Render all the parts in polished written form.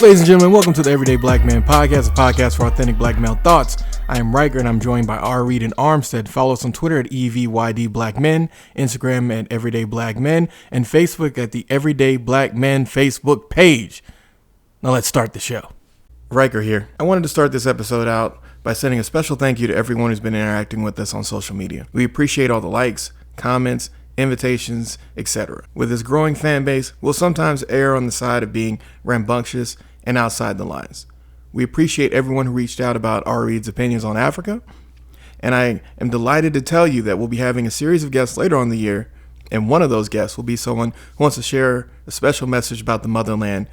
Ladies and gentlemen, welcome to the Everyday Black Man Podcast, a podcast for authentic black male thoughts. I am Riker, and I'm joined by R. Reed and Armstead. Follow us on Twitter at EVYD Black Men, Instagram at Everyday Black Men, and Facebook at the Everyday Black Men Facebook page. Now let's start the show. Riker here. I wanted to start this episode out by sending a special thank you to everyone who's been interacting with us on social media. We appreciate all the likes, comments, invitations, etc. With this growing fan base, we'll sometimes err on the side of being rambunctious and outside the lines. We appreciate everyone who reached out about R. Reed's opinions on Africa, and I am delighted to tell you that we'll be having a series of guests later on the year, and one of those guests will be someone who wants to share a special message about the motherland,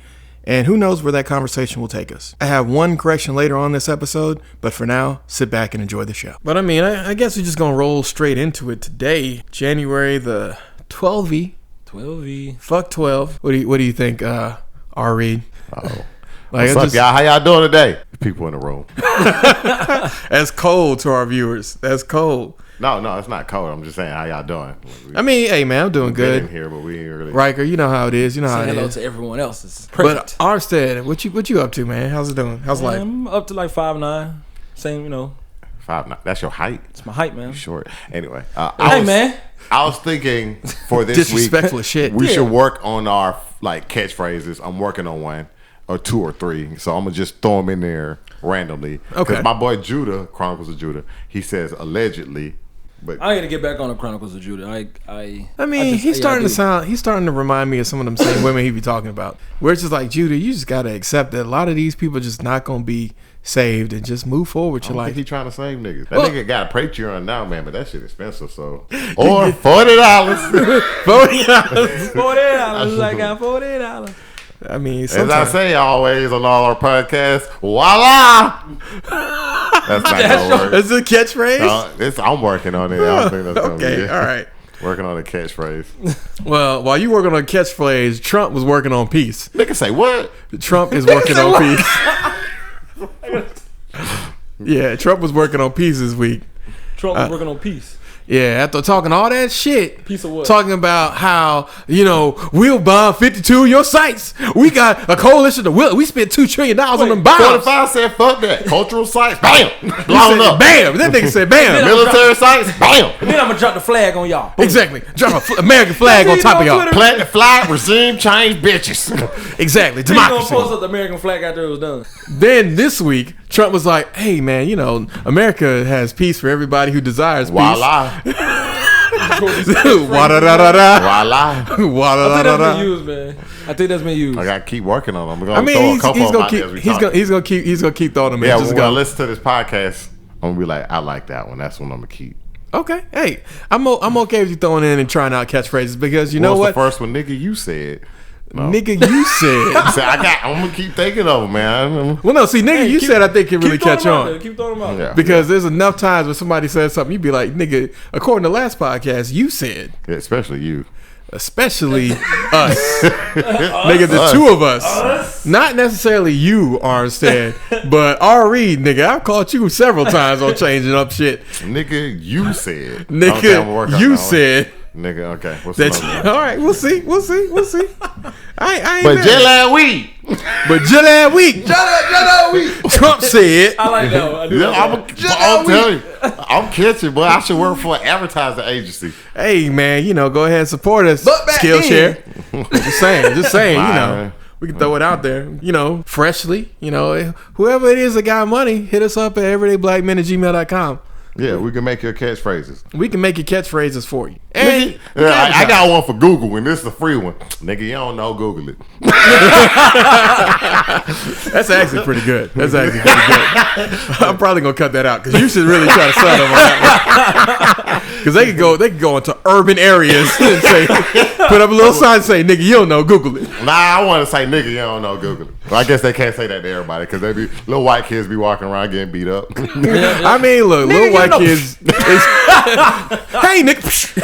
and who knows where that conversation will take us. I have one correction later on this episode, but for now, sit back and enjoy the show. But I guess we're just gonna roll straight into it today, January the 12th. 12. Fuck 12. What do you think, R. Reed? Oh. What's up, y'all? How y'all doing today? People in the room. That's cold to our viewers. That's cold. No, it's not cold. I'm just saying, how y'all doing? Hey, man, I'm doing good. In here, but we ain't really. Riker, you know how it is. You know how it is. Hello to everyone else. It's but Armstead, what you up to, man? How's it doing? How's life? I'm up to like 5'9". Same, 5'9". That's your height? It's my height, man. You short. Anyway. Man. I was thinking for this disrespectful week, as shit. We should work on our catchphrases. I'm working on one. Or 2 or 3, so I'm gonna just throw them in there randomly. Okay. Because my boy Judah, Chronicles of Judah, he says allegedly, but I gotta get back on the Chronicles of Judah. He's starting to remind me of some of them same women he be talking about. Where it's just like, Judah, you just gotta accept that a lot of these people just not gonna be saved and just move forward. You're like, he trying to save niggas. That nigga got a Patreon now, man, but that shit expensive. So or $40, $40. I got $40. As I say always on all our podcasts, voila! That's not gonna work. Is it a catchphrase? I'm working on it. I don't think that's gonna be it. All right. Working on a catchphrase. Well, while you working on a catchphrase, Trump was working on peace. Nigga say what? Trump is working on peace. Yeah, Trump was working on peace this week. Trump was working on peace. Yeah, after talking all that shit, piece of what? Talking about how, we'll bomb 52 of your sites. We got a coalition. We spent $2 trillion on them bombs. 45 said, fuck that. Cultural sites, bam. Blown up. Bam. That nigga said, bam. Military sites, bam. And then I'm going to drop the flag on y'all. Boom. Exactly. Drop an American flag on top of y'all. Plant the flag, regime change, bitches. Exactly. Democracy. Democracy. Going to post up the American flag after it was done. Then this week, Trump was like, hey, man, America has peace for everybody who desires peace. Voila. Voila. I think that's been used. I gotta keep working on them. He's gonna keep throwing them. Yeah, when I listen to this podcast, I'm gonna be like, I like that one. That's one I'm gonna keep. Okay, hey, I'm okay with you throwing in and trying out catchphrases because you know what? The first one, nigga, you said. No. Nigga, you said. I'm gonna keep thinking of them, man. Well, no, see, nigga, you said I think can really catch on. Keep throwing them out there. Because there's enough times when somebody says something, you be like, nigga, according to last podcast, you said. Yeah, especially you. Especially us. Nigga, the two of us. Not necessarily you, Armstead, but R. Reed, nigga, I've caught you several times on changing up shit. Nigga, you said. Nigga, you said. Nigga, okay. What's all right, we'll see. I ain't but Jelly week. But Jelly week. Trump said. I like that one. I'm telling you, I'm catching, but I should work for an advertising agency. Hey, man, go ahead and support us. Skillshare. Just saying, we can throw it out there, freshly. Whoever it is that got money, hit us up at everydayblackmen@gmail.com. Yeah, we can make your catchphrases. We can make your catchphrases for you. And I got one for Google, and this is a free one. Nigga, you don't know, Google it. That's actually pretty good. I'm probably gonna cut that out because you should really try to sell them on that one. Because they could go into urban areas and say, put up a little sign and say, "Nigga, you don't know, Google it." Nah, I want to say, "Nigga, you don't know, Google it." Well, I guess they can't say that to everybody because they be little white kids be walking around getting beat up. I mean, look, little white kids. Hey, nigga.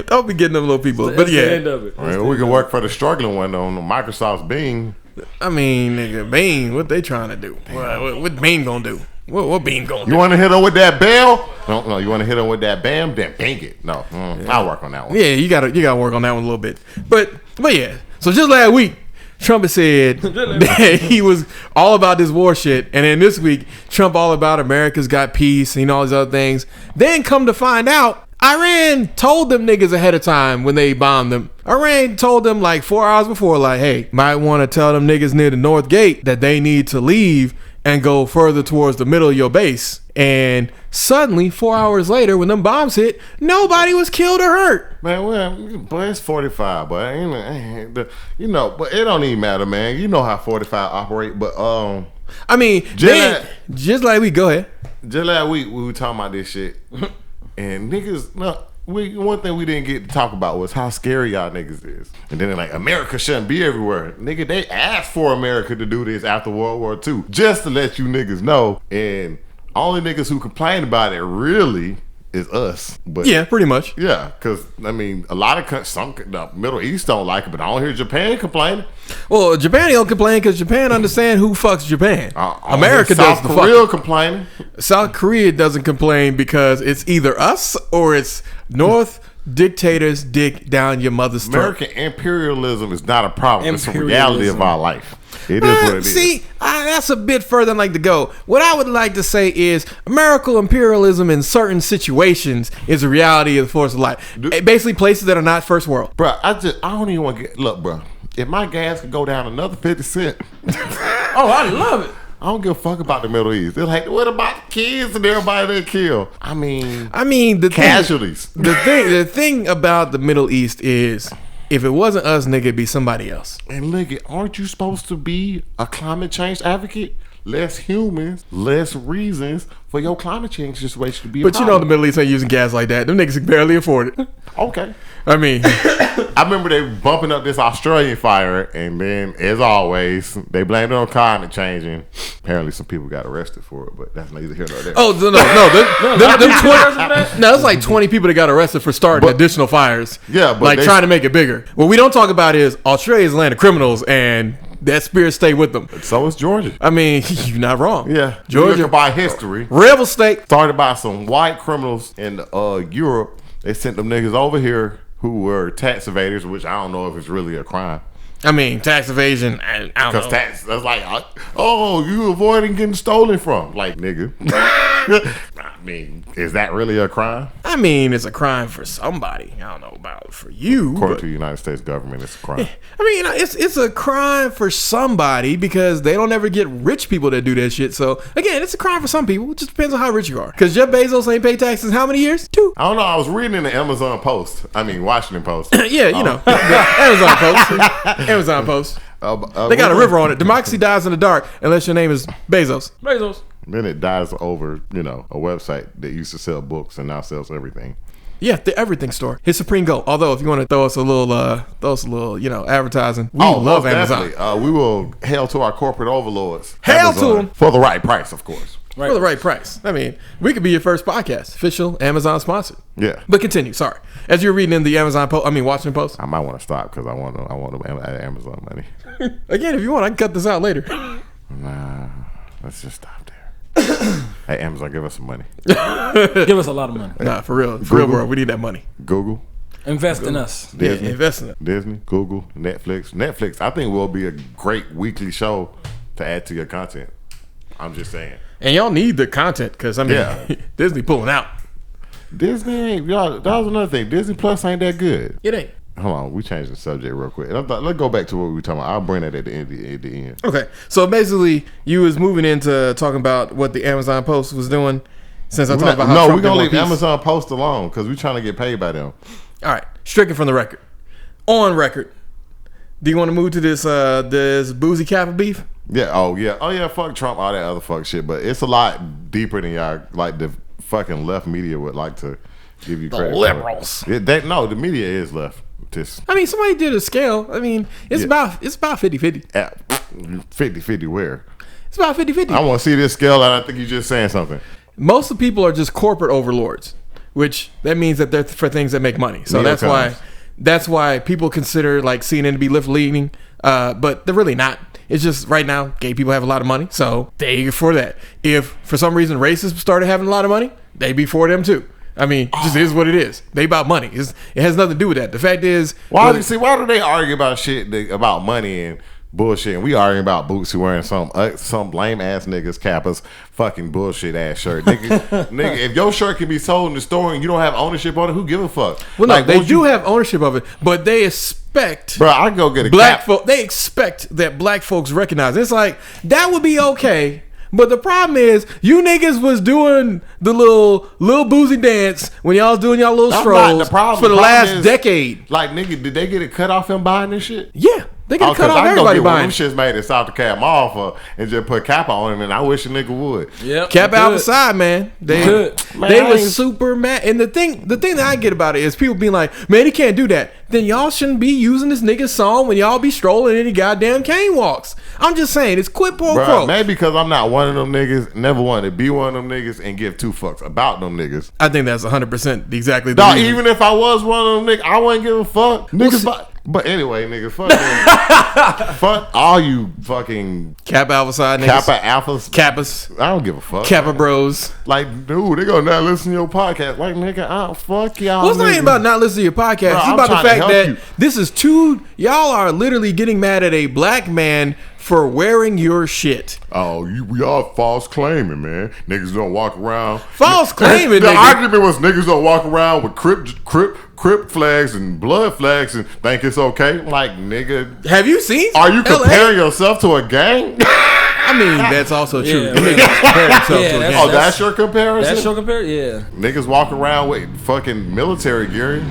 Don't be getting them little people. But yeah. We can work for the struggling one on Microsoft's Bing. I mean, nigga, Bean, what they trying to do? What Bean gonna do? What Bean gonna do? You want to hit her with that bell? No. You want to hit her with that bam? Then bang it. No, I'll work on that one. Yeah, you gotta work on that one a little bit. But yeah. So just last week, Trump said that he was all about this war shit, and then this week, Trump all about America's got peace and all these other things. Then come to find out, Iran told them niggas ahead of time when they bombed them. Iran told them like 4 hours before, like, hey, might want to tell them niggas near the North Gate that they need to leave and go further towards the middle of your base. And suddenly, 4 hours later, when them bombs hit, nobody was killed or hurt. Man, boy, it's 45, but but it don't even matter, man. You know how 45 operate, but I mean, just like we go ahead. Just last week we were talking about this shit, and niggas, one thing we didn't get to talk about was how scary y'all niggas is. And then they're like, America shouldn't be everywhere. Nigga, they asked for America to do this after World War II, just to let you niggas know. And only niggas who complain about it really is us. But yeah, pretty much. Yeah, because I mean, a lot of the Middle East don't like it, but I don't hear Japan complaining. Well, Japan don't complain because Japan understand who fucks Japan. America does the fucking. South Korea complaining. South Korea doesn't complain because it's either us or it's North dictators dick down your mother's throat. American imperialism is not a problem. It's a reality of our life. It is what it is. See, that's a bit further than I like to go. What I would like to say is American imperialism in certain situations is a reality of the force of life. Basically places that are not first world. Bro, I don't even want to look, bro. If my gas could go down another 50 cents. Oh, I love it. I don't give a fuck about the Middle East. They're like, what about the kids and everybody they kill? I mean the casualties. The thing about the Middle East is, if it wasn't us, nigga, it'd be somebody else. And look, aren't you supposed to be a climate change advocate? Less humans, less reasons for your climate change situation to be a problem. But you know the Middle East ain't using gas like that. Them niggas can barely afford it. Okay. I mean, I remember they bumping up this Australian fire, and then, as always, they blamed it on climate change, and apparently some people got arrested for it, but that's neither here nor there. Oh, no, it's like 20 people that got arrested for starting additional fires. Yeah, but like trying to make it bigger. What we don't talk about is Australia's a land of criminals, and that spirit stay with them. So is Georgia. I mean, you're not wrong. Yeah, Georgia by history, rebel state started by some white criminals in Europe. They sent them niggas over here who were tax evaders, which I don't know if it's really a crime. I mean, tax evasion, I don't know. Because that's like, oh, you avoiding getting stolen from. Like, nigga. I mean, is that really a crime? I mean, it's a crime for somebody. I don't know about for you. According to the United States government, it's a crime. I mean, it's a crime for somebody because they don't ever get rich people that do that shit. So, again, it's a crime for some people. It just depends on how rich you are. Because Jeff Bezos ain't paid taxes how many years? 2. I don't know. I was reading in the Washington Post. Yeah, you know. Amazon Post. Amazon Post. They got a river on it. Democracy dies in the dark unless your name is Bezos. Then it dies over, a website that used to sell books and now sells everything. Yeah, the everything store. His Supreme Gold. Although, if you want to throw us a little, advertising, we love Amazon. We will hail to our corporate overlords. Hail Amazon, to them for the right price, of course. Right. For the right price. I mean, we could be your first podcast, official Amazon sponsored. Yeah. But continue. Sorry. As you're reading in the Washington Post. I might want to stop because I want Amazon money. Again, if you want, I can cut this out later. Nah, let's just stop there. Hey, Amazon, give us some money. Give us a lot of money. Nah, for real, bro. We need that money. Google. Invest in us. Disney, invest in it. Disney, Google, Netflix. I think will be a great weekly show to add to your content. I'm just saying. And y'all need the content because, Disney pulling out. Disney ain't, y'all, that was another thing. Disney Plus ain't that good. It ain't. Hold on, we changed the subject real quick. Let's go back to what we were talking about. I'll bring that at the end. Okay, so basically, you was moving into talking about what the Amazon Post was doing. Since I talked about how Trump we're gonna leave Amazon Post alone because we're trying to get paid by them. All right, stricken from the record. On record, do you want to move to this boozy cap of beef? Yeah. Oh yeah. Fuck Trump, all that other fuck shit. But it's a lot deeper than y'all like the fucking left media would like to give you credit. The liberals. The media is left. Somebody did a scale. It's about 50-50. 50-50 where? It's about 50-50. I want to see this scale, and I think you're just saying something. Most of the people are just corporate overlords, which that means that they're for things that make money. So that's why people consider like CNN to be left leaning, but they're really not. It's just right now, gay people have a lot of money, so they for that. If for some reason racists started having a lot of money, they be for them too. I mean, just is what it is. They about money. It has nothing to do with that. The fact is, why do they argue about shit about money and bullshit? And we arguing about Bootsy wearing some lame ass niggas Kappa's fucking bullshit ass shirt. Nigga, if your shirt can be sold in the store and you don't have ownership on it, who give a fuck? Well, no, they do have ownership of it, but they expect. Bro, I go get a black cap. folk. They expect that black folks recognize it. It's like that would be okay. But the problem is, you niggas was doing the little boozy dance when y'all was doing y'all little strolls for the last decade. Like, nigga, did they get it cut off him buying this shit? Yeah, they get cut off everybody buying. Them shits made it South the Cap Mall and just put Kappa on him, and I wish a nigga would. Yep, Kappa out the side, man. They was super mad. And the thing that I get about it is people being like, man, he can't do that. Then y'all shouldn't be using this nigga's song when y'all be strolling any goddamn cane walks. I'm just saying, it's quid pro quo. Maybe because I'm not one of them niggas, never wanted to be one of them niggas and give two fucks about them niggas. I think that's 100% exactly the reason. Even if I was one of them niggas, I wouldn't give a fuck. Niggas, but anyway, nigga, fuck them. Fuck all you fucking Kappa Alpha side niggas. Kappa Alphas. Kappas. I don't give a fuck. Kappa bros. Like, dude, they gonna not listen to your podcast. Like, nigga, I don't fuck y'all. Well, it's not even about not listening to your podcast. Bro, it's I'm about the trying to fact help that you. this is y'all are literally getting mad at a black man for wearing your shit. Oh, we all false claiming, man. Niggas don't walk around. False claiming, The nigga. argument was niggas don't walk around with crip flags and blood flags and think it's okay. Like, nigga, Have you seen? are you LA? comparing yourself to a gang? I mean, that's also true. Yeah, The niggas compare themselves to a Yeah, gang. Oh, that's your comparison? That's your comparison? Yeah. Niggas walk around with fucking military gear.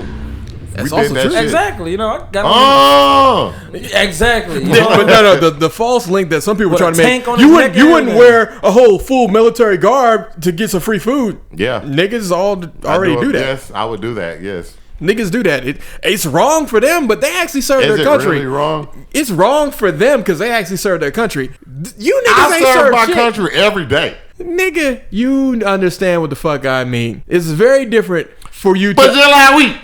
That's We also did that true. shit. Exactly. You know, I got Oh, exactly. You But know? no, the false link that some people With trying a to tank make. on You his wouldn't neck and wouldn't everything. wear a whole full military garb to get some free food. yeah. Niggas already do that. Yes, I would do that. Yes. Niggas do that. It's wrong for them, but they actually serve Is their it country. really wrong? It's wrong for them because they actually serve their country. You niggas I ain't serve serve my shit. country every day. Nigga, you understand what the fuck I mean. It's very different for you But to just last week,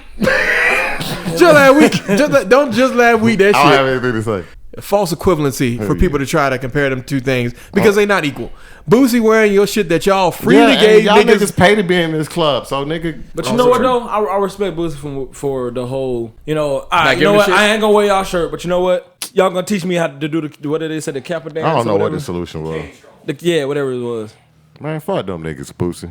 just last week. Don't just last week that I don't have shit. anything to say. False equivalency for people to try to compare them two things because they not equal. Boosie wearing your shit that y'all freely Yeah, gave y'all niggas. niggas pay to be in this club, so nigga. But you know what though? I respect Boosie for the whole. You know, Not you know giving a what? shit? I ain't gonna wear y'all shirt, but you know what? Y'all gonna teach me how to do what did they say, the Kappa dance? I don't know or what whatever? the solution was. Yeah, whatever it was. Man, fuck them niggas, pussy.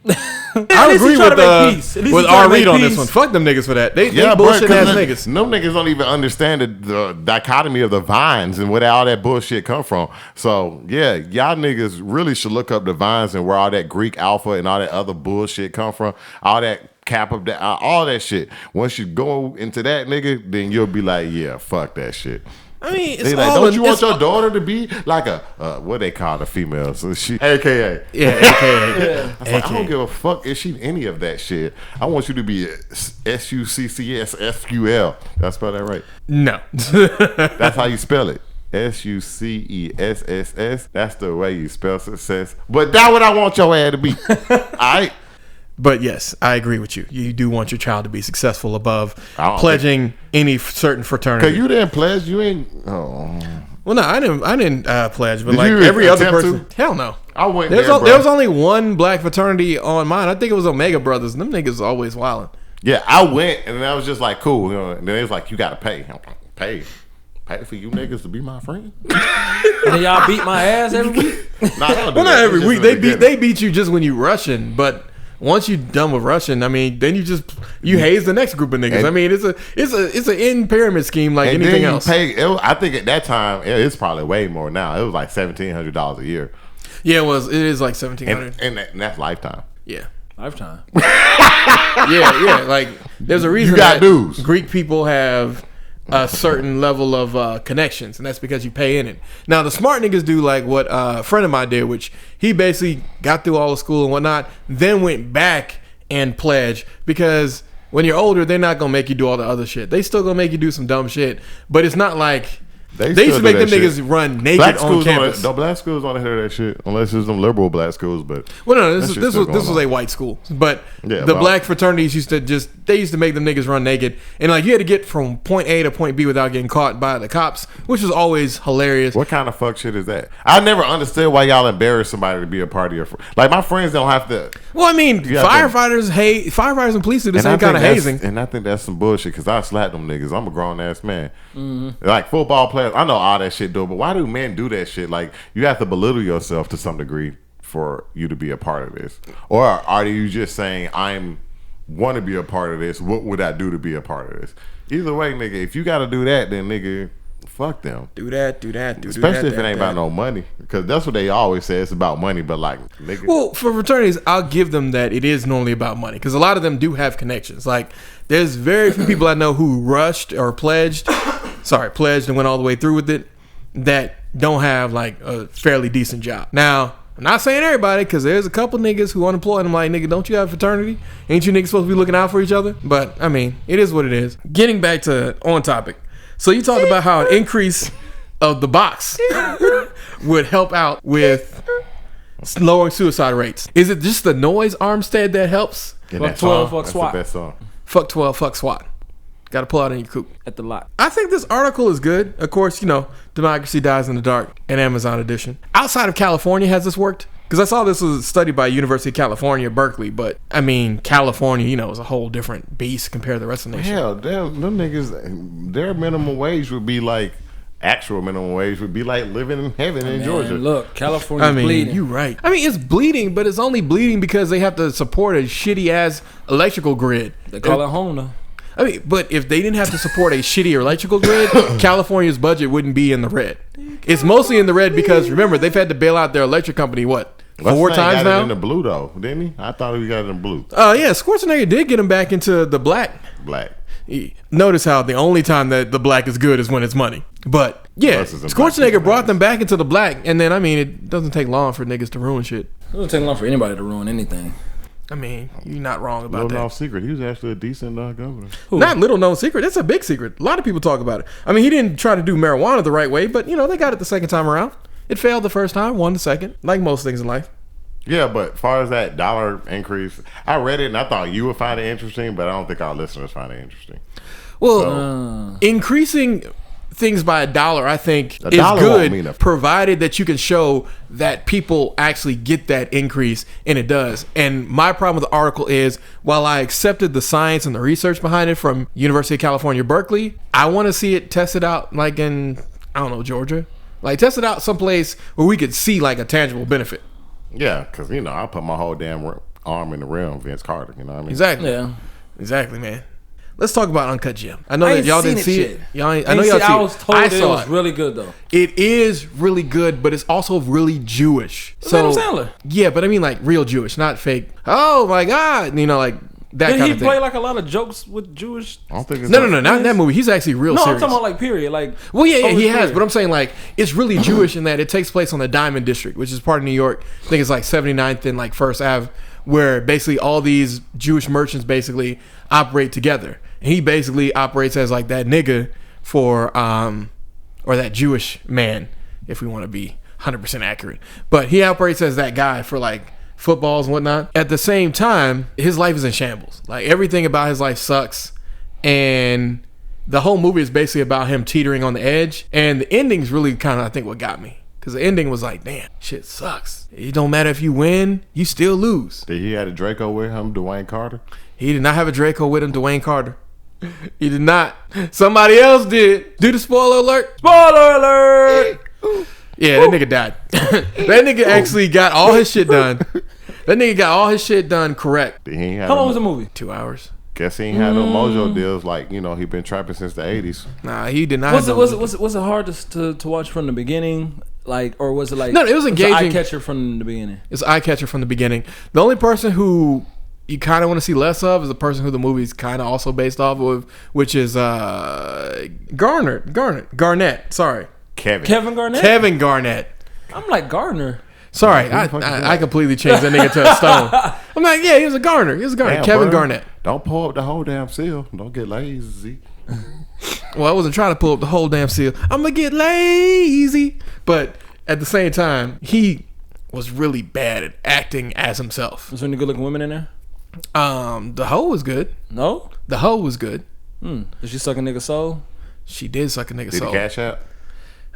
I least he agree try to make with peace. At least with he try to R. Reed make on this peace. one. Fuck them niggas for that. They Yeah, bullshit bro, ass 'cause niggas. them niggas don't even understand the dichotomy of the vines and where all that bullshit come from. So yeah, y'all niggas really should look up the vines and where all that Greek alpha and all that other bullshit come from. All that cap of that, all that shit. Once you go into that, nigga, then you'll be like, yeah, fuck that shit. I mean, it's They like, all don't you want it's your all- daughter to be like a what they call a female? So she, AKA. Yeah, AKA. I was like, I don't give a fuck if she any of that shit. I want you to be SUCCSFUL. Did I spell that right? No. That's how you spell it. SUCESSS. That's the way you spell success. But that's what I want your ass to be. Alright. But yes, I agree with you. You do want your child to be successful above I don't pledging any certain fraternity. Cause you didn't pledge, you ain't. Oh, Well, no, I didn't pledge, but Did like you every other attempt person, hell no. I went There's there, there bro. was only one black fraternity on mine. I think it was Omega Brothers. Them niggas always wilding. Yeah, I went and I was just like, cool. You know, and then it was like, you gotta pay. I'm like, pay for you niggas to be my friend. And then y'all beat my ass every week. Nah, I don't do Well, not that. every It's just week. in They the beat beginning. you just when you rushing, but once you done with rushing, I mean, then you haze the next group of niggas. And- I mean, it's an in pyramid scheme like And anything then you else. I think at that time it's probably way more now. It was like $1,700 a year, Yeah, it is like 1,700. and that's lifetime. Yeah. Lifetime. Yeah. Like there's a reason You got that dues. Greek people have a certain level of connections, and that's because you pay in it. Now the smart niggas do like what a friend of mine did, which he basically got through all the school and whatnot, then went back and pledged, because when you're older, they're not gonna make you do all the other shit. They still gonna make you do some dumb shit, but it's not like They They used to still make do them that niggas shit. run naked Black on schools campus. No, black schools don't hear that shit unless it's them liberal black schools. But Well, no, that this shit's was still this going was a on. white school, but Yeah, the well- black fraternities used to make them niggas run naked, and like you had to get from point A to point B without getting caught by the cops, which was always hilarious. What kind of fuck shit is that? I never understood why y'all embarrass somebody to be a part of your. Like my friends don't have to. Well, I mean, got firefighters and police do the And I same think kind of that's- hazing. And I think that's some bullshit because I slap them niggas. I'm a grown ass man. Like football players, I know all that shit though. But why do men do that shit? Like you have to belittle yourself to some degree for you to be a part of this, or are you just saying want to be a part of this? What would I do to be a part of this? Either way, nigga, if you got to do that, then nigga, fuck them. Do that. Especially if it ain't about no money, because that's what they always say. It's about money, but like, nigga. Well, for fraternities, I'll give them that it is normally about money because a lot of them do have connections. Like, there's very few people I know who rushed or pledged and went all the way through with it that don't have like a fairly decent job. Now, I'm not saying everybody because there's a couple niggas who unemployed. I'm like, nigga, don't you have a fraternity? Ain't you niggas supposed to be looking out for each other? But I mean, it is what it is. Getting back to on topic. So you talked about how an increase of the box would help out with lowering suicide rates. Is it just the noise, Armstead, that helps? And Fuck that 12, song, fuck that's SWAT. the best song. Fuck 12, fuck SWAT. Got to pull out in your coop. At the lot. I think this article is good. Of course, Democracy Dies in the Dark, an Amazon edition. Outside of California, has this worked? Because I saw this was a study by University of California, Berkeley. But, I mean, California, is a whole different beast compared to the rest of the nation. Hell, them niggas, their minimum wage would be like, actual minimum wage would be like living in heaven in Georgia. Look, California's bleeding. You're right. I mean, it's bleeding, but it's only bleeding because they have to support a shitty-ass electrical grid. They call it home now. I mean, but if they didn't have to support a shitty electrical grid, California's budget wouldn't be in the red. It's mostly in the red because, remember, they've had to bail out their electric company, what, 4 times got now? it in the blue, though, didn't he? I thought he got it in blue. Yeah, Schwarzenegger did get him back into the black. Black. Notice how the only time that the black is good is when it's money. But, yeah, Plus it's in black Schwarzenegger people, brought them back into the black. And then, I mean, it doesn't take long for niggas to ruin shit. It doesn't take long for anybody to ruin anything. I mean, you're not wrong about Little that. known secret. He was actually a decent governor. Not little known secret. It's a big secret. A lot of people talk about it. I mean, he didn't try to do marijuana the right way, but they got it the second time around. It failed the first time, won the second, like most things in life. Yeah, but as far as that dollar increase, I read it and I thought you would find it interesting, but I don't think our listeners find it interesting. Well, increasing things by $1, I think, A is dollar won't mean good, a- provided that you can show that people actually get that increase, and it does. And my problem with the article is, while I accepted the science and the research behind it from University of California, Berkeley, I want to see it tested out like in, I don't know, Georgia. Like, test it out someplace where we could see like a tangible benefit. Yeah, because, I put my whole damn arm in the rim, Vince Carter, you know what I mean? Exactly. Yeah. Exactly, man. Let's talk about Uncut Gem. I know I that ain't y'all seen didn't see it. yet. Y'all ain't, I know y'all see I was told it. I it saw was really good though. It is really good, but it's also really Jewish. Adam Sandler. Yeah, but I mean like real Jewish, not fake. Oh my God, like that Did kind he of thing. play like a lot of jokes with Jewish? I don't think it's No, not in that movie. He's actually real No, serious. I'm talking about like period. Like, Well, yeah, over he his has, career. but I'm saying like it's really Jewish in that it takes place on the Diamond District, which is part of New York. I think it's like 79th and like First Ave, where basically all these Jewish merchants basically operate together. And he basically operates as like that nigga for or that Jewish man, if we want to be 100% accurate. But he operates as that guy for like footballs and whatnot. At the same time, his life is in shambles. Like everything about his life sucks, and the whole movie is basically about him teetering on the edge. And the ending's really kind of, I think, what got me. Because the ending was like, damn, shit sucks. It don't matter if you win, you still lose. Did he had a Draco with him, Dwayne Carter? He did not have a Draco with him, Dwayne Carter. He did not. Somebody else did. Do the spoiler alert. Spoiler alert! Yeah, that nigga died. That nigga actually got all his shit done. That nigga got all his shit done correct. He ain't had How no- long was the movie? 2 hours. Guess he ain't had no mojo deals like, he been trapping since the 80s. Nah, he did not. Was have it hard to watch from the beginning? Like, or was it like No, it was engaging. eye catcher from the beginning. It's an eye catcher from the beginning. The only person who you kind of want to see less of is the person who the movie's kind of also based off of, which is Garnett. Sorry, Kevin Garnett. Kevin Garnett. I'm like Gardner. Sorry, Who the fuck is that? I completely changed that nigga to a stone. I'm like, yeah, he was a Garner. He was a Garner. Damn, Kevin bro. Garnett. Don't pull up the whole damn seal. Don't get lazy. Well, I wasn't trying to pull up the whole damn seal. I'm gonna get lazy, but at the same time, he was really bad at acting as himself. Was there any good looking women in there? The hoe was good. No. The hoe was good. Did she suck a nigga soul? She did suck a nigga Did soul. he cash out?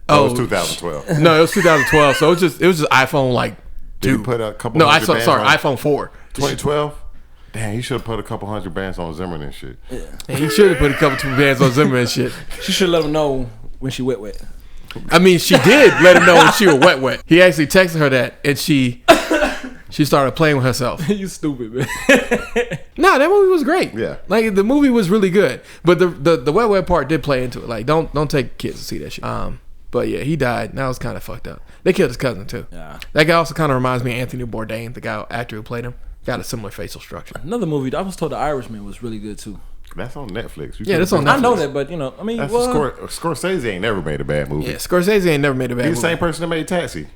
Oh, it was 2012. No, it was 2012. So it was just iPhone like Did 2. he put a couple? No, hundred bands on iPhone 4. 2012. Damn, he should have put a couple hundred bands on Zimmerman and shit. Yeah. And he should have put a couple two bands on Zimmer and shit. She should let him know when she wet. I mean, she did let him know when she was wet. He actually texted her that, and she started playing with herself. You stupid, man. No, that movie was great. Yeah. Like the movie was really good, but the wet part did play into it. Like don't take kids to see that shit. But yeah, he died. And that was kind of fucked up. They killed his cousin too. Yeah. That guy also kind of reminds me of Anthony Bourdain, the actor who played him. Got a similar facial structure. Another movie I was told, The Irishman, was really good too. That's on Netflix. Yeah, that's on Netflix. I know that, but I mean, Scorsese ain't never made a bad movie. Yeah, Scorsese ain't never made a bad movie. He's the same person that made Taxi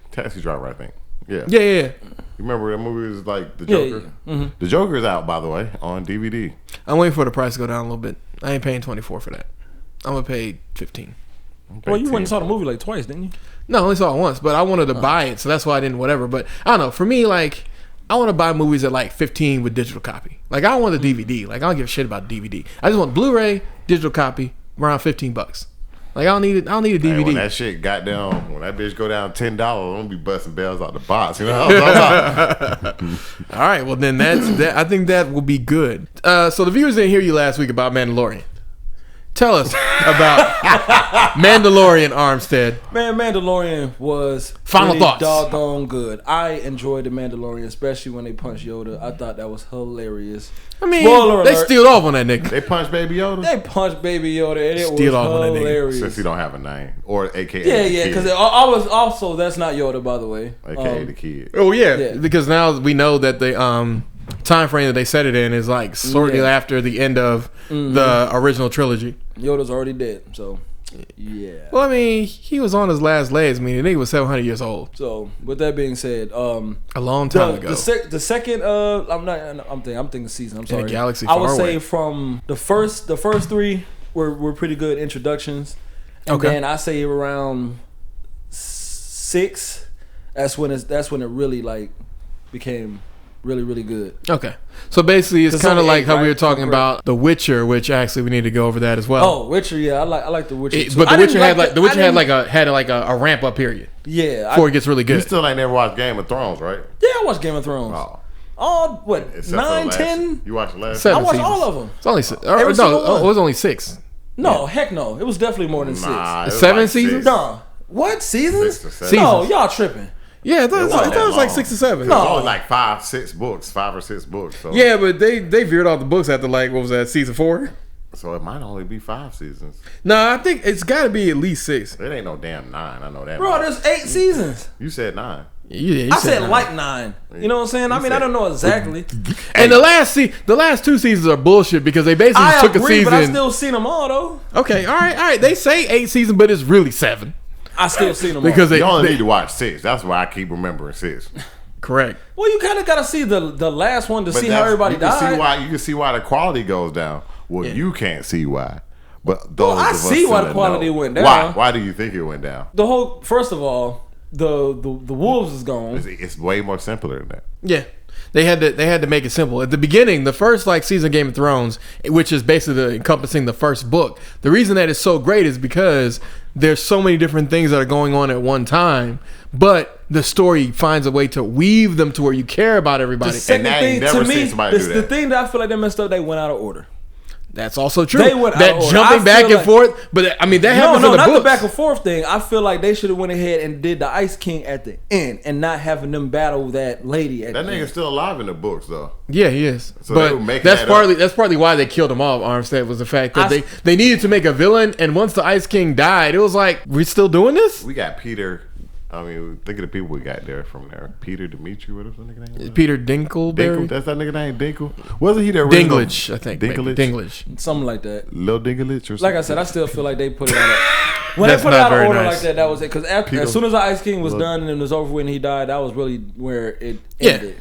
Driver, I think. Yeah. Yeah. You remember that movie was like The Joker? Yeah. Mm-hmm. The Joker is out, by the way, on DVD. I'm waiting for the price to go down a little bit. I ain't paying $24 for that. I'm gonna pay $15. Well, you went and saw the movie like twice, didn't you? No, I only saw it once, but I wanted to buy it, so that's why I didn't whatever. But I don't know. For me, like, I want to buy movies at like 15 with digital copy. Like, I don't want the DVD. Like, I don't give a shit about DVD. I just want Blu-ray, digital copy, around $15. Like, I don't need a DVD. Hey, when that shit got down, when that bitch go down $10, I'm gonna be busting bells out the box. You know what I'm talking about? All right, well then that. I think that will be good. So the viewers didn't hear you last week about Mandalorian. Tell us about Mandalorian, Armstead. Man, Mandalorian was Final really thoughts. doggone good. I enjoyed the Mandalorian, especially when they punched Yoda. I thought that was hilarious. I mean, Spoiler they alert. stealed off on that nigga. They punched Baby Yoda? They punched Baby Yoda, and it Steal off on was that nigga. hilarious. Since he don't have a name. Or AKA Yeah, the because kid. I was also, that's not Yoda, by the way. AKA the kid. Oh yeah, Yeah. because now we know that the time frame that they set it in is like shortly after the end of the original trilogy. Yoda's already dead, so yeah. Well, I mean, he was on his last legs. I mean, the nigga was 700 years old. So with that being said, A long time ago. the second, I'm thinking season. I'm a sorry. galaxy I would far say away. from the first three were pretty good introductions, and Okay. then I say around 6. That's when it really like became really, really good. Okay. So basically, it's It's kind of only like 8, how we right? were talking about The Witcher, which actually we need to go over that as well. Oh, Witcher, yeah, I like the Witcher. too. But I The didn't Witcher had like like The Witcher had like a ramp up period yeah, before it gets really You good. still ain't never watched Game of Thrones, right? yeah, I watched Game of Thrones. Oh. All what Except for the 9, last- 10? You watched the last 7 I watched seasons. all of them. It's only six. Every single one. It was only 6. No, heck no. It was definitely more than 6. Nah, it was 7 like seasons? 6. Nah. What? Seasons? 6 or 7. No, Seasons. y'all tripping. Yeah, I thought wasn't it was that like long. 6 or 7. It was No. only like 5 or 6 books. So. Yeah, but they veered off the books after like what was that, season 4? So it might only be 5 seasons. No, I think it's got to be at least 6. It ain't no damn 9. I know that. Bro, much. there's 8 seasons. You said 9. Yeah, you I said 9. like 9. You know what I'm saying? I mean, I don't know exactly. And the last 2 seasons are bullshit because they basically I took agree, a season. but I still seen them all, though. Okay, all right. They say 8 seasons, but it's really 7 I still seen them because all. You only they need to watch 6. That's why I keep remembering 6. correct. Well, you kind of got to see the last one to see how everybody you can died. See why, you can see why the quality goes down. Well, you can't see why. But those I of us see why the that quality know. went down. Why do you think it went down? The whole, first of all, the wolves is gone. It's way more simpler than that. Yeah. They had to make it simple. At the beginning, the first like season of Game of Thrones, which is basically encompassing the first book, the reason that it's so great is because there's so many different things that are going on at one time, but the story finds a way to weave them to where you care about everybody. The second And I ain't thing, never to me, seen somebody do the that. thing that I feel like they messed up, they went out of order. That's also true. They went out that of order. jumping I back feel and forth, but I mean that happens No, in the not books. the back and forth thing. I feel like they should have went ahead and did the Ice King at the end and not having them battle that lady at That the nigga's end. still alive in the books, though. Yeah, he is. So they were but making that's that partly why they killed him off. Armstead was the fact that I- they needed to make a villain, and once the Ice King died, it was like we still doing this. We got Peter. I mean, think of the people we got there from there. Peter Dimitri, what was the nigga name? Peter Dinklberry, Dinkle. That's that nigga name, Dinkle. Wasn't he the original? Dinklage, I think. Dinklage. Dinklage. Something like that. Lil Dinklage or something. Like I said, I still feel like they put it out of when That's they put it not out of very order nice. like that was it. Because as soon as the Ice King was Look. done and it was over when he died, that was really where it Yeah. ended.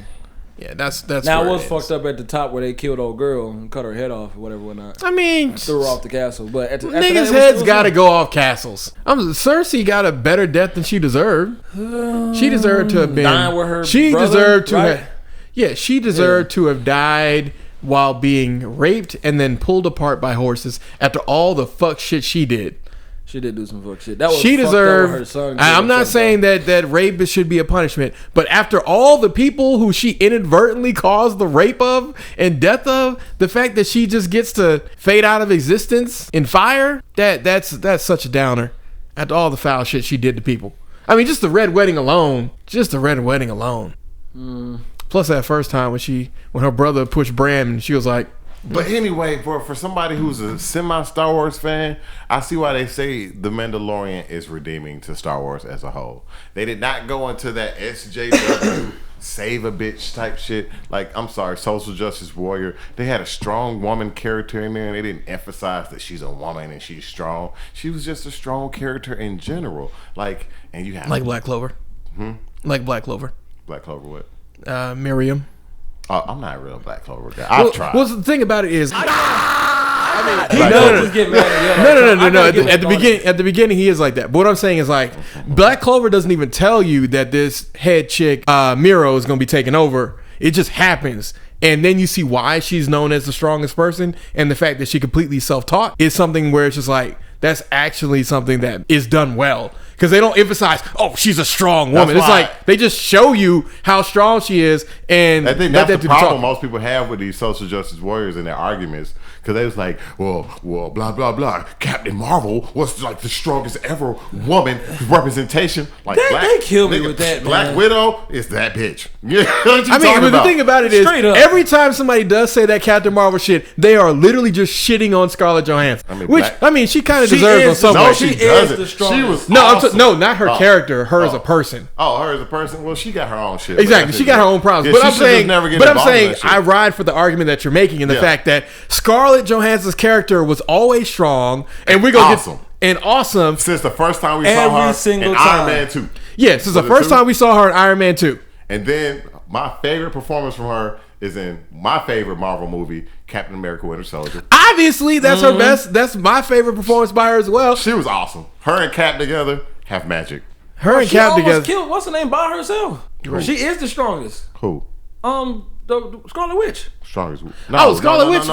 Yeah, that's now where it was ends. fucked up at the top where they killed old girl and cut her head off or whatever, whatnot. I mean, Threw her off the castle, but after niggas' that, heads gotta go off castles. Cersei got a better death than she deserved. She deserved to have been. Dying with her she brother, deserved to right? have. Yeah, she deserved to have died while being raped and then pulled apart by horses after all the fuck shit she did. She did do some fuck shit. That was She fucked up deserved. with her son. I'm not saying that rape should be a punishment, but after all the people who she inadvertently caused the rape of and death of, the fact that she just gets to fade out of existence in fire, that's such a downer. After all the foul shit she did to people. I mean, just the red wedding alone. Plus that first time when her brother pushed Bran and she was like. But anyway, for somebody who's a semi-Star Wars fan, I see why they say The Mandalorian is redeeming to Star Wars as a whole. They did not go into that SJW save a bitch type shit. Like, I'm sorry, social justice warrior. They had a strong woman character in there, and they didn't emphasize that she's a woman and she's strong. She was just a strong character in general. Like, and you have Black Clover. Like Black Clover. Black Clover what? Miriam. Oh, I'm not a real Black Clover guy. I've tried. Well, the thing about it is, No. At the beginning, he is like that. But what I'm saying is, like, Black Clover doesn't even tell you that this head chick, Miro, is going to be taking over. It just happens. And then you see why she's known as the strongest person. And the fact that she completely self-taught is something where it's just like, that's actually something that is done well. Because they don't emphasize, oh, she's a strong woman. It's like, they just show you how strong she is. And I think that's the problem most people have with these social justice warriors and their arguments. Because they was like, well, blah, blah, blah. Captain Marvel was like the strongest ever woman representation. Like they kill me with that, Black man. Widow is that bitch. Yeah, I mean, but the thing about it is, every time somebody does say that Captain Marvel shit, they are literally just shitting on Scarlett Johansson. She kind of deserves on some way. No, she doesn't. She was awesome. No, not her character. Her as a person. Oh, her as a person. Well, she got her own shit. Exactly, she got her own problems. Yeah, but I'm saying, I ride for the argument that you're making, and the fact that Scarlett Johansson's character was always strong, and we're gonna get awesome since the first time we saw her in Iron Man 2. Yeah, since the first time we saw her in Iron Man 2. And then my favorite performance from her is in my favorite Marvel movie, Captain America: Winter Soldier. Obviously, that's her best. That's my favorite performance by her as well. She was awesome. Her and Cap together have magic. Her and Cap together. Killed, what's her name by herself? Who? She is the strongest. Who? The Scarlet Witch. Strongest. Scarlet Witch.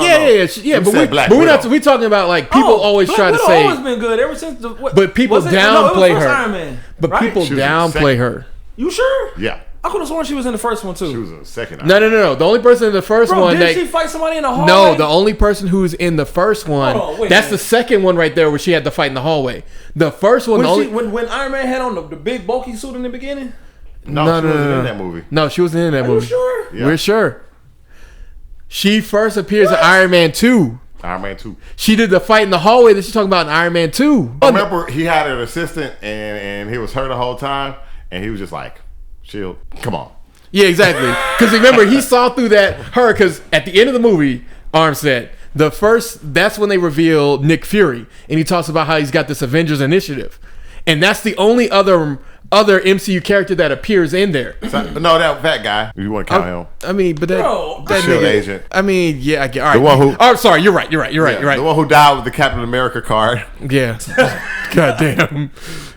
Yeah. But we're talking about like people always try to say. Always been good ever since the. But people downplay her. Iron Man, but people downplay her. You sure? Yeah. I could have sworn she was in the first one too. She was in the second. No. The only person in the first one. Did she fight somebody in the hallway? No, the only person who's in the first one. That's the second one right there where she had to fight in the hallway. The first one. When Iron Man had on the big bulky suit in the beginning. No, she wasn't in that movie. No, she wasn't in that movie. Are you sure? Yeah. We're sure. She first appears in Iron Man 2. Iron Man 2. She did the fight in the hallway that she's talking about in Iron Man 2. I remember he had an assistant and he was her the whole time, and he was just like, chill, come on. Yeah, exactly. Because remember, he saw through because at the end of the movie, Armstead, that's when they reveal Nick Fury, and he talks about how he's got this Avengers initiative. And that's the only other MCU character that appears in there. No, that guy. You want to count him? I mean, but that Shield agent. I mean, yeah, I get. All right. The one who. Oh, sorry. You're right. The one who died with the Captain America card. Yeah. God damn.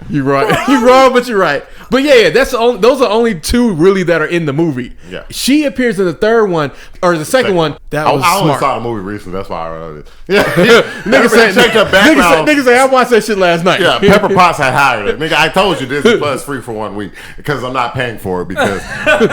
You're right. You're wrong, but you're right. But yeah, those are only two really that are in the movie. Yeah. She appears in the third one or the second one. That was I only smart. saw the movie recently. That's why I know this. Yeah. Niggas say I watched that shit last night. Yeah, Pepper Potts had hired it. Nigga, I told you Disney Plus free for 1 week because I'm not paying for it because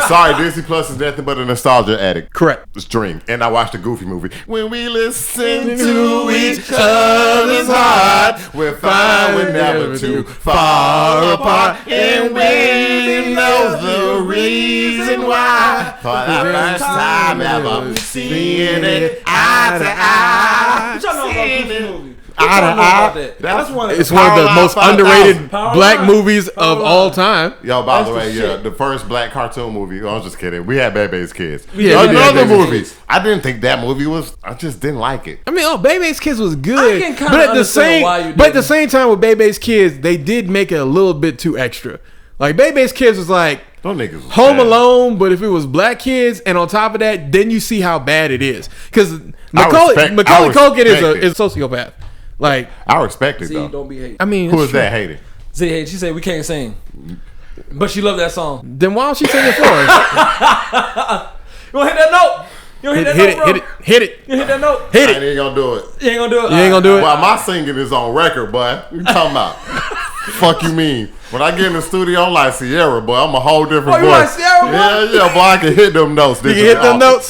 sorry, Disney Plus is nothing but a nostalgia addict. Correct. It's dream. And I watched the Goofy movie. When we listen to each other's heart, we're fine, we're never too far apart, and we know the reason why. For the first time ever, seeing it eye to eye. What y'all know about Goofy movie? That's one of the most underrated black movies of all time. Yo, by the way, the first black cartoon movie. I was just kidding. We had Bebe's Kids. Yeah, another movie. I didn't think that movie was. I just didn't like it. I mean, Bebe's Kids was good, but at the same time with Bebe's Kids, they did make it a little bit too extra. Like Bebe's Kids was like Those niggas was Home bad. Alone, but if it was black kids, and on top of that, then you see how bad it is. Because I Macaulay Culkin is respect a sociopath. Like, I respect it Z, though. don't be hating. I mean, Who it's is true. that hating? Z hates. She said we can't sing, but she loved that song. Then why don't she sing it for us? You want to hit that note? You want to hit that note, bro? Hit it. You hit that note? Hit I it. ain't gonna do it. You ain't gonna do it. You ain't gonna do it. Well, my singing is on record, boy. What you talking about? Fuck you mean? When I get in the studio, I'm like Sierra, boy. I'm a whole different Oh, you voice. like Sierra, boy? Yeah, boy. I can hit them notes. You can hit them notes.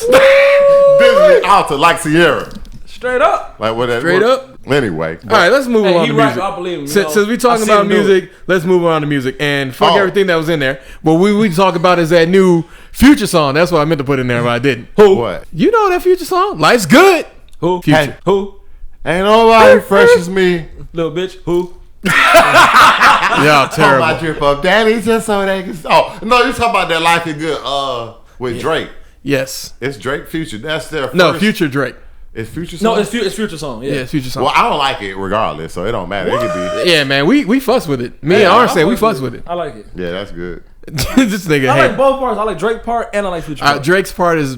Disney altar like Sierra. Straight up. Like what? Straight up. Anyway. All right, let's move Hey, on he to right, music. I believe him, you Since know. we talking I seen about him do music, let's move on to music. And fuck Oh. everything that was in there. What we talk about is that new Future song. That's what I meant to put in there, but I didn't. Who? What? You know that Future song? Life's good. Who? Future. Hey. Who? Ain't nobody fresh as me. Little bitch. Who? Yeah, Talk terrible. about drip up, daddy, just so they can. Oh no, you talking about that Life is Good? With Drake. Yes. It's Drake Future. That's their first. No, Future Drake. It's Future. No, song? it's Future song. Yeah. Yeah, it's Future song. Well, I don't like it regardless, so it don't matter. It could be. Yeah, man, we fuss with it. Me and Yeah, Arn I said we fuck fuss with it. I like it. Yeah, that's good. This nigga I hate. like both parts. I like Drake part and I like Future part. Drake's part is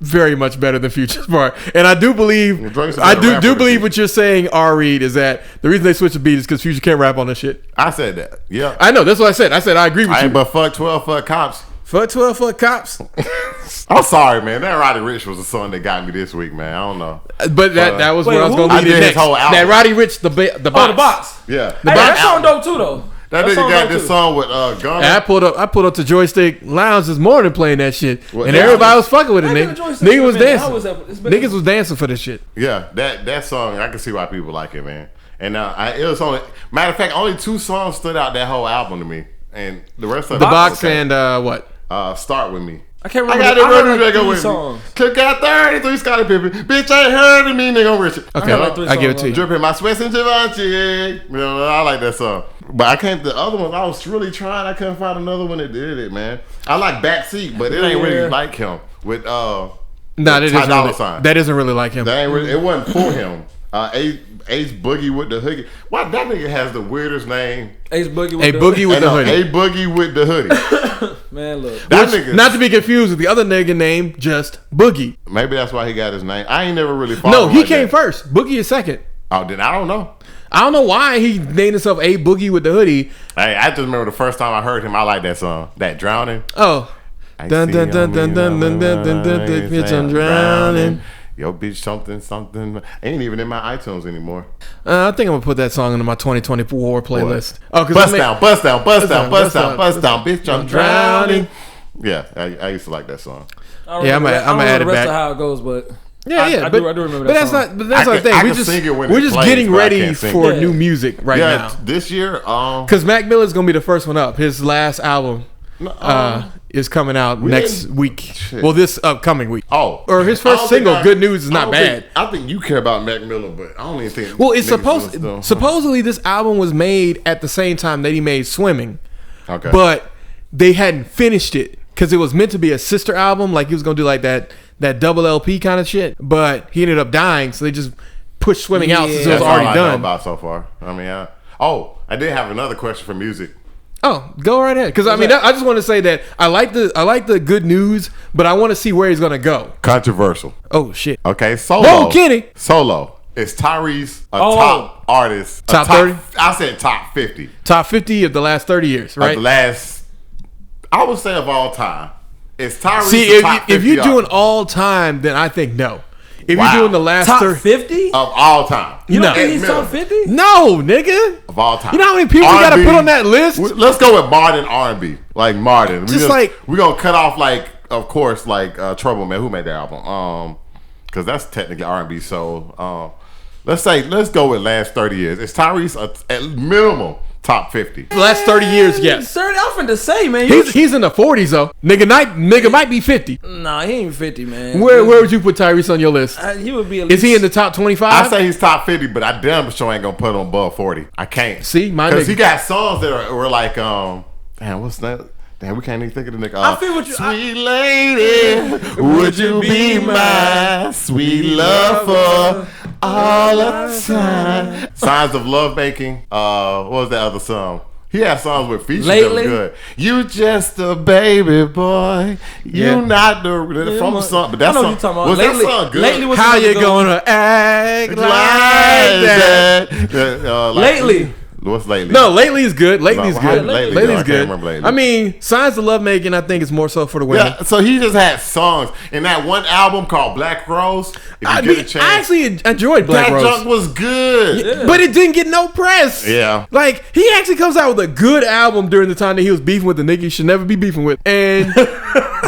very much better than Future's part, and I do believe Drake's a I better rapper do than believe Future. what you're saying, R. Reed, is that the reason they switched the beat is because Future can't rap on this shit. I said that. Yeah. I know that's what I said. I said I agree with I you. ain't but fuck 12 fuck cops. Fuck 12 fuck cops, I'm sorry, man. That Roddy Ricch was the song that got me this week, man. I don't know. but that was Wait, what I was who? gonna I lead did it his next. whole album. That Roddy Ricch the box. Oh, the box. Yeah. Hey, that song dope too, though. That nigga song got dope, this too. song with Gunna. And I pulled up to Joystick Lounge this morning playing that shit, Well, and yeah. everybody was fucking with it. I ain't Nigga, been to Joystick nigga in a was minute. dancing. How was that? It's been- Niggas was dancing for this shit. Yeah, that song, I can see why people like it, man. And it was only, matter of fact, only 2 songs stood out that whole album to me. And the rest of The it box okay. and what? Start With Me. I can't I remember. got it I heard running like back 3 with songs. me. Click out 33 Scottie Pippen. Bitch ain't heard of me, nigga. I'm Richard. Okay, heard like 3 I give it songs to you. on Dripping my sweats and Givenchy. You know, I like that song. But I can't, the other ones, I was really trying. I couldn't find another one that did it, man. I like Backseat, but it ain't really Yeah. like him. With, Nah, that Ty isn't Dolla really, Sign. that isn't really like him. That ain't really, it wasn't for him. Ace Boogie with the hoodie. Why that nigga has the weirdest name? Ace Boogie with A the boogie with And the hoodie. A Boogie with the hoodie. Man, look. That Which, nigga. not to be confused with the other nigga named just Boogie. Maybe that's why he got his name. I ain't never really followed No, him he like came that. first. Boogie is second. Oh, then I don't know. I don't know why he named himself A Boogie with the hoodie. Hey, I just remember the first time I heard him. I like that song. That Drowning. Oh, I dun see dun dun him dun in dun the dun dun dun dun dun. Bitch, I'm drowning. Yo, bitch, something. Ain't even in my iTunes anymore. I think I'm gonna put that song into my 2024 playlist. Oh, Bust down, bust down, bust down, bust down, bust down, bitch, I'm drowning. drowning. Yeah, I used to like that song. Yeah, I'm gonna add it the rest back. of how it goes, but Yeah, yeah, I but, do remember but that that's song. not. But that's I not the can- thing. I We can just sing it when we're it just plays, getting but I ready can't sing for it. new music right Yeah, now. this year, Because Mac Miller's gonna be the first one up. His last album is coming out next didn't- week. Shit. Well, this upcoming week. or his first single, Good News, is not bad. I think you care about Mac Miller, but I don't even think. Well, it's niggas supposedly this album was made at the same time that he made Swimming, Okay, but they hadn't finished it because it was meant to be a sister album. Like he was gonna do like that double LP kind of shit, but he ended up dying, so they just pushed Swimming out since it was that's all already I know done. about so far. I mean, I did have another question for music. Oh, go right ahead. Because I mean, I just want to say that I like the Good News, but I want to see where he's gonna go. Controversial. Oh shit. Okay, Solo. Whoa, Kenny. Solo. Is Tyrese a Oh. top artist? Top 30? I said top 50. Top 50 of the last 30 years, Of right? the last, I would say of all time. Is Tyrese See, a top 50 if you're doing artist? all time, then I think no. If Wow. you're doing the last top 30, 50? Of all time. You don't No. think he's At top minimum. 50? no, nigga. Of all time. You know how many people you got to R&B. put on that list? Let's go with modern R&B. Like modern. Just like- we're going to cut off like, of course, like Trouble Man. Who made that album? Because that's technically R&B. So let's go with last 30 years. Is Tyrese at minimum top 50? The last 30 years, yes. Sir, I'm finna say, man. He's in the 40s though. Nigga might be 50. Nah, he ain't 50, man. Where would you put Tyrese on your list? He would be at least. Is he in the top 25? I say he's top 50, but I damn sure ain't gonna put him above 40. I can't. See, my because nigga. he got songs that were like, damn, what's that? Damn, we can't even think of the nigga. I feel what you- Sweet lady, would you be my sweet love for all the time? Signs of Love Making. What was that other song? He had songs with features Lately? that was good. You just a baby boy. You not the from the song. But that I know song what you're talking about. was Lately, that song good? Lately was How another you good gonna act like that? Lately. What's lately? No, lately is good. Lately's No, good. lately, Lately's no, I can't good. remember lately. I mean, Signs of Love Making, I think it's more so for the women. Yeah, so he just had songs. And that one album called Black Rose, if you get a chance. I actually enjoyed Black that Rose. junk was good. Yeah. But it didn't get no press. Yeah. Like, he actually comes out with a good album during the time that he was beefing with the nigga he should never be beefing with. And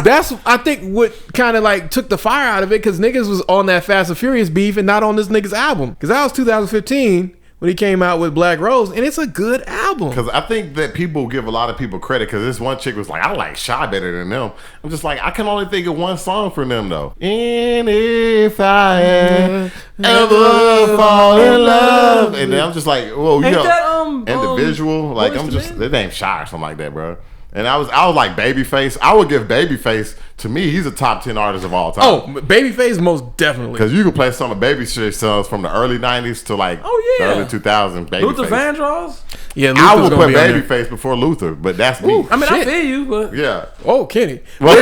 that's, I think, what kind of like took the fire out of it, because niggas was on that Fast and Furious beef and not on this nigga's album. Because that was 2015 when he came out with Black Rose, and it's a good album. Because I think that people give a lot of people credit, because this one chick was like, I like Shy better than them. I'm just like, I can only think of one song from them, though. And if I ever fall in love. And then I'm just like, whoa, you Ain't know, that, individual. Like, Boyz I'm II just, Men? their name's Shy or something like that, bro. And I was like Babyface. I would give Babyface, to me, he's a top 10 artist of all time. Oh, Babyface, most definitely. Because you can play some of Babyface songs from the early 90s to like the early 2000s. Babyface. Luther Vandross? Yeah, I Luther's would gonna put be on there. Babyface before Luther, but that's me. Ooh. I mean, Shit. I feel you, but Yeah. Oh, Kenny. Well,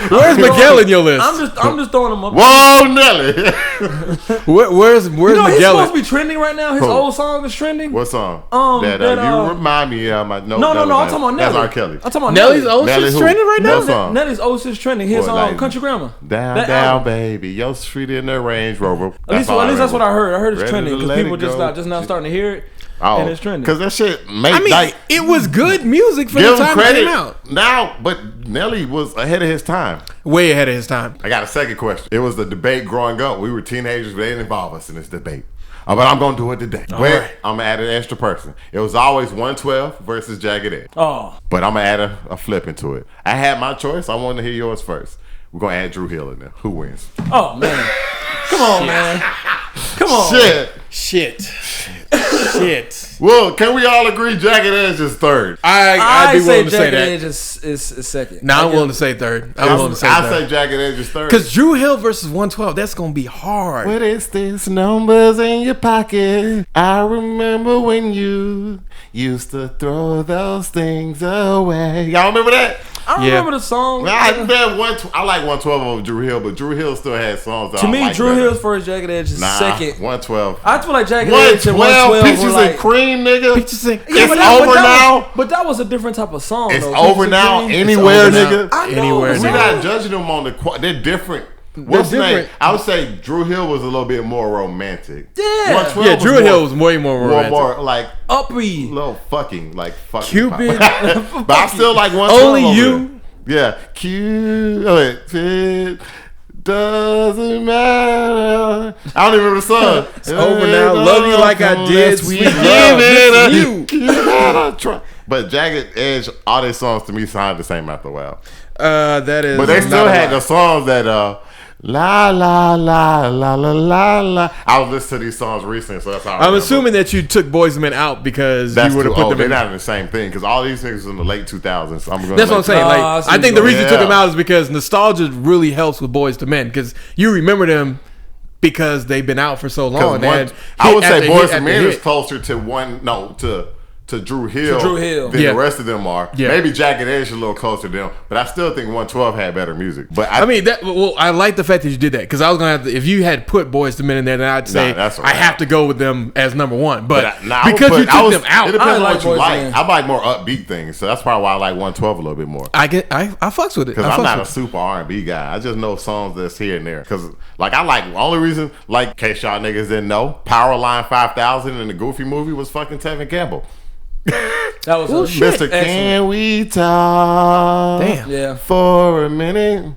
Where's Miguel in your list? I'm just throwing him up. whoa, Nelly. Where's You know, he's Miguel? supposed to be trending right now. His Who? old song is trending. What song? that, You remind me of my... No, I'm talking about Nelly. That's R. Kelly. I'm talking about Nelly's Nelly. old Nelly shit's who? trending right now? What song? Nelly's old shit's trending. His What, like, Country Grammar. Down, That down, album. baby. Your street in the Range Rover. At least that's what I heard. I heard it's Ready trending to because let people it just go. now starting to hear it. Oh, And it's trending. because that shit made I mean, like, it was good music for give the him time it credit came out. now, but Nelly was ahead of his time. Way ahead of his time. I got a second question. It was the debate growing up. We were teenagers, but they didn't involve us in this debate. But I'm going to do it today. But right. I'm going to add an extra person. It was always 112 versus Jagged Edge. Oh, But I'm going to add a flip into it. I had my choice. I wanted to hear yours first. We're going to add Drew Hill in there. Who wins? oh man, come on, man, come on. Shit. Shit. Well, can we all agree Jagged Edge is third? I'd be willing to say Jagged that. Edge is second. Nah, I'm willing to say third. I'm willing to say I'll third. say Jagged Edge is third. Because Drew Hill versus 112, that's going to be hard. What is this? Numbers in your pocket. I remember when you used to throw those things away. Y'all remember that? I remember the song. I like 112 over Drew Hill, but Drew Hill still had songs that To I me, like Drew better. Hill's first Jagged Edge is second. 112. I feel like Jagged Edge and 112 112 Peaches were like, and Cream, nigga. Peaches and- It's but that- over now. But that was a different type of song. It's though. over Peaches and now. Cream. Anywhere, over now. nigga. I know, Anywhere, but We're nigga. not judging them on they're different. What's They're the name? different. I would say Drew Hill was a little bit more romantic. Yeah. 112 Yeah, was Drew Hill was way more romantic. more like Upbeat. little fucking Cupid. but I still like 112 Only over You. there. Yeah, Cupid doesn't matter. I don't even remember the song. It's over now. Love you like I did. Sweet love. Missing you. But Jagged Edge, all their songs to me sound the same after a while. That is. But they not still a had lie. the songs that la la la la la la la. I was listening to these songs recently, so that's how I I'm remember. assuming that you took Boyz II Men out because That's you would have too put old. them They're in. not in the same thing because all these niggas in the late 2000s. That's what I'm saying. Nah, I Like, see I think the what reason you're you took going. them out is because nostalgia really helps with Boyz II Men because you remember them because they've been out for so long. I would say Boyz II Men is closer to to Drew Hill, than Yeah. the rest of them are. Yeah. Maybe Jagged Edge is a little closer to them, but I still think 112 had better music. But I mean, I like the fact that you did that because I was gonna have to. If you had put Boyz II Men in there, then I'd say that's all I right. have to go with them as number one. But I because would you took them out, it depends on I what you like Boyz II like. Men. I like more upbeat things, so that's probably why I like 112 a little bit more. I fucks with it Because I I'm fucks not a with it. super R&B guy. I just know songs that's here and there. Because, like, I like, the only reason, like, in case y'all niggas didn't know, Powerline 5000 in the Goofy movie was fucking Tevin Campbell. That was Oh, shit. Mr. Can we talk Damn. Yeah. for a minute?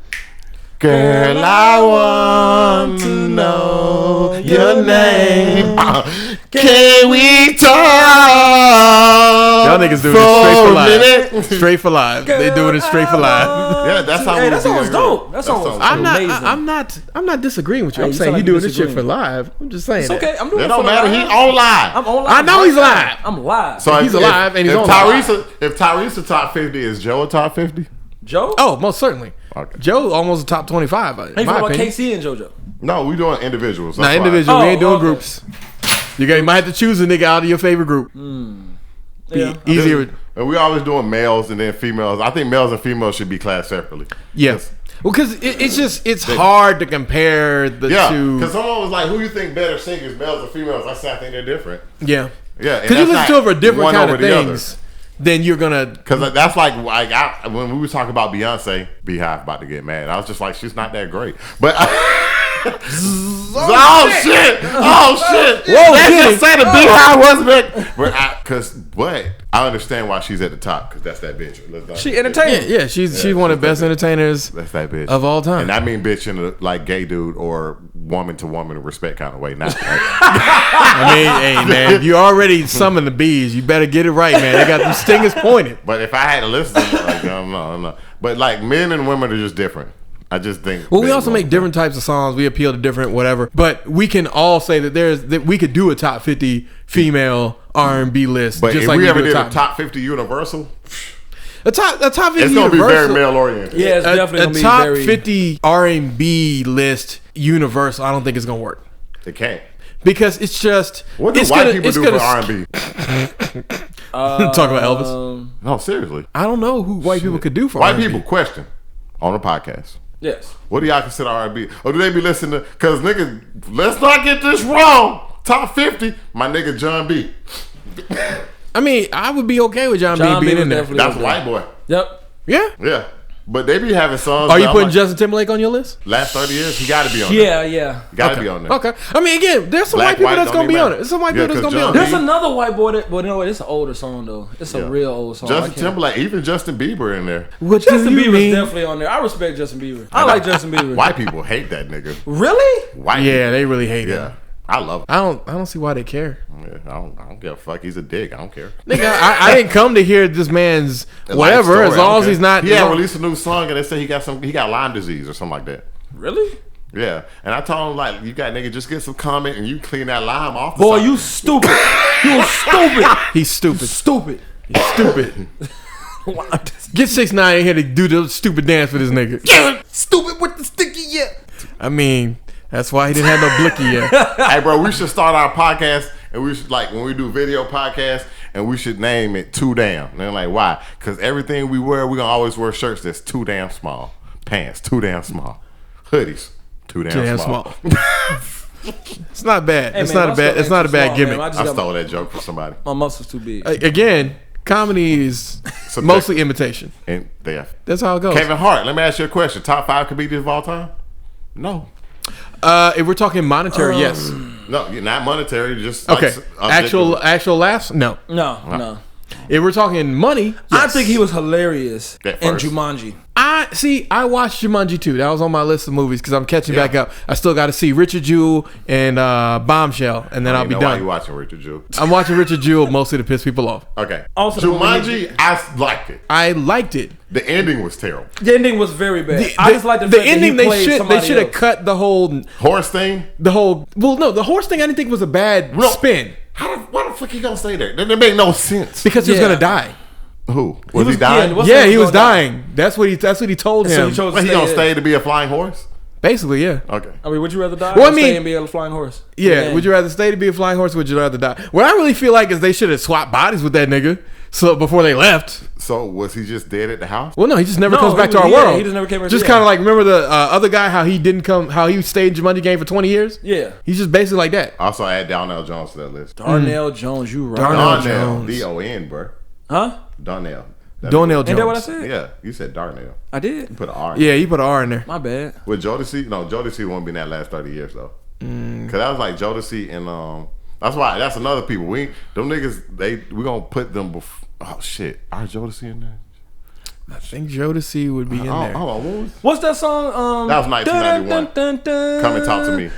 Girl, I want to know your name. Can we talk? Y'all niggas doing for it straight for a live. minute? Straight for live. They doing it straight for live. Yeah, that's how we that song was do it. dope. That song was amazing. I'm not disagreeing with you. Hey, I'm you saying sound you like doing you're this shit for disagreeing. live. I'm just saying. It's okay. I'm doing It it don't for matter. live. He on live. I'm on live. I know he's live. I'm live. So He's alive and he's if on if Tyrese top 50, is Joe a top 50? Joe? Oh, most certainly. Okay. Joe almost a top 25. How In you my feel about opinion. KC and JoJo? No, we doing individuals. Nah, That's why. individual. We ain't doing okay. groups. You might have to choose a nigga out of your favorite group. And Yeah. easier. And we always doing males and then females. I think males and females should be classed separately. Yes. Well, because it's hard to compare the two. Because someone was like, "Who you think better singers, males or females?" I said, "I think they're different." Yeah. Yeah. Because you listen to it for different one kind of over the other. things. Then you're gonna. Because that's like when we were talking about Beyonce, Beehive about to get mad. I was just like, she's not that great. But oh shit! Whoa, Let's kidding. just say the Beehive was big. But I understand why she's at the top because that's that bitch. She entertaining. Yeah, she's one of the best entertainers That's that bitch of all time. And I mean bitch in a like gay dude or woman to woman respect kind of way. Not like, I mean, hey man, you already summoned the bees. You better get it right, man. They got them stingers pointed. but if I had to listen, like no. But like men and women are just different. I just think. Well, we also make different types of songs. We appeal to different whatever. But we can all say that we could do a top 50 female R&B list. But just if like we ever do did a top 50 universal, a top 50 it's gonna be universal, very male oriented. Yeah, it's definitely a gonna be top very 50 R&B list universal. I don't think it's gonna work It can't. because it's just What do it's white gonna, people it's do gonna, for R&B? Talk about Elvis. No, seriously. I don't know who white people could do for White R&B. people question on the podcast. yes. What do y'all consider R&B? Or do they be listening to? Because nigga, let's not get this wrong. Top 50, my nigga John B. I mean, I would be okay with John John B being B in there. definitely- That's white boy. Yep. Yeah. Yeah. But they be having songs. Are you that I'm putting like, Justin Timberlake on your list? last 30 years? He got to be on there. Yeah. He got to be on there. Okay. I mean, again, there's some Black, white people white, that's don't gonna be even on matter. it. There's some white Yeah, people that's gonna be 'cause on John it. There's another white boy that, but you know what? It's an older song though. It's a real old song. Justin Timberlake, even Justin Bieber in there. What Justin do you Bieber's mean? definitely on there. I respect Justin Bieber. I like Justin Bieber. White people hate that nigga. Really? White Yeah, they really hate people. him. Yeah. I love him. I don't see why they care. Yeah, I don't give a fuck. He's a dick. I don't care. Nigga, I didn't come to hear this man's whatever. Life As story, long I as don't he's care. not. He had released a new song and they said he got Lyme disease or something like that. Really? Yeah, and I told him like, you got nigga, just get some comment and you clean that lime off. Boy, you stupid. You stupid. He's stupid. Stupid. He's stupid. Get 6ix9ine in here to do the stupid dance with this nigga. Stupid with the sticky yet. I mean, that's why he didn't have no blicky yet. Hey, bro, we should start our podcast and we should like when we do video podcasts and we should name it Too Damn. And they're like, why? Because everything we wear, we gonna always wear shirts that's too damn small, pants too damn small, hoodies too damn small. It's not bad. Hey, it's man, not a bad. It's not a bad gimmick. Man. I stole that joke from somebody. My muscles too big. Again, comedy is mostly imitation. And That's how it goes. Kevin Hart, let me ask you a question. Top 5 comedians of all time? No. If we're talking monetary, yes. No, you're not monetary, just Okay. like, Actual laughs? No. No. If we're talking money, I yes. think he was hilarious At in first. Jumanji. I watched Jumanji 2. That was on my list of movies because I'm catching back up. I still got to see Richard Jewell and Bombshell, and then I'll be Why done. you watching Richard Jewell? I'm watching Richard Jewell mostly to piss people off. Okay. Also, Jumanji, I liked it. I liked it. The ending was terrible. The ending was very bad. I just like the fact ending. that he They played should somebody have else. cut the whole Horse thing. Well, no, the horse thing I didn't think was a bad spin Why the fuck he gonna stay there? That made no sense. because he was Yeah. gonna die. Who? Was he dying? what's Yeah, that he was gonna die? dying. That's what he told So him. he chose to What, he stay gonna there. stay to be a flying horse? Basically, yeah. Okay. I mean, would you rather die Well, I or stay mean- and be a flying horse? Yeah, would you rather stay to be a flying horse or would you rather die? What I really feel like is they should have swapped bodies with that nigga so before they left. So was he just dead at the house? Well, no, he just never No, comes back to our yeah, world. he just never came back- Just yeah. kind of like, remember the other guy, how he didn't come, how he stayed in Jumanji game for 20 years? Yeah. He's just basically like that. Also, add Darnell Jones to that list. Darnell Jones, you right. Darnell Darnell, Jones. D-O-N, bro. Huh? Darnell. Darnell Ain't that what I Jones. said? Yeah, you said Darnell. I did. You put an R in Yeah, you put an R in there. My bad. With Jodeci? No, Jodeci won't be in that last 30 years, though. Because that was like Jodeci and, that's another people. Them niggas, we gonna put them before. Oh, shit. Are Jodeci in there? I think Jodeci would be in Oh, there. hold on, what was What's that song? That was 1991. Come and Talk to Me.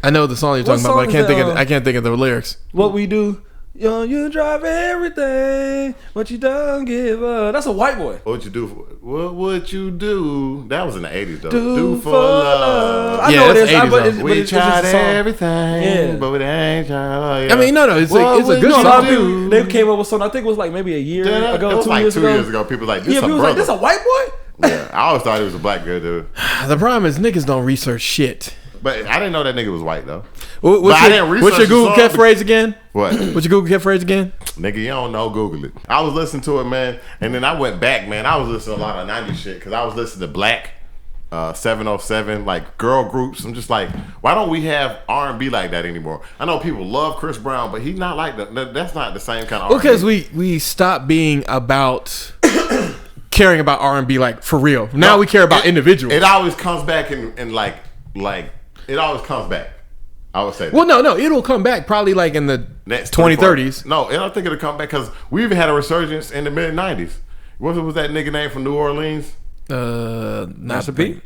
I know the song you're What talking about, but song is that, I can't think of the lyrics. What we do? Yo, you drive everything, but you don't give up. That's a white boy. What would you do? That was in the 80s, though. Do for love. I Yeah, know it that's is. 80s But though. it's We just a tried song. everything, Yeah. but we ain't trying. I mean, no, it's a good You know, a lot of song. people, they came up with something. I think it was like maybe a year Yeah, ago, it was 2 like years 2 ago. years ago. People like, this Yeah, a people was brother. like, this a white boy? Yeah, I always thought it was a black girl, dude. The problem is niggas don't research shit. But I didn't know that nigga was white though. What's your Google catchphrase again? What? What's your Google catchphrase again? Nigga, you don't know, Google it. I was listening to it, man, and then I went back, man. I was listening to a lot of 90s shit because I was listening to Black 707, like girl groups. I'm just like, why don't we have R&B like that anymore? I know people love Chris Brown, but he's not like that. That's not the same kind of R&B. Because we stopped being about caring about R&B like for real. Now we care about individuals. It always comes back and like it always comes back. I would say that. Well, no, it'll come back probably like in the next 2030s. No, I don't think it'll come back because we even had a resurgence in the mid 90s. What was that nigga name from New Orleans? Master P.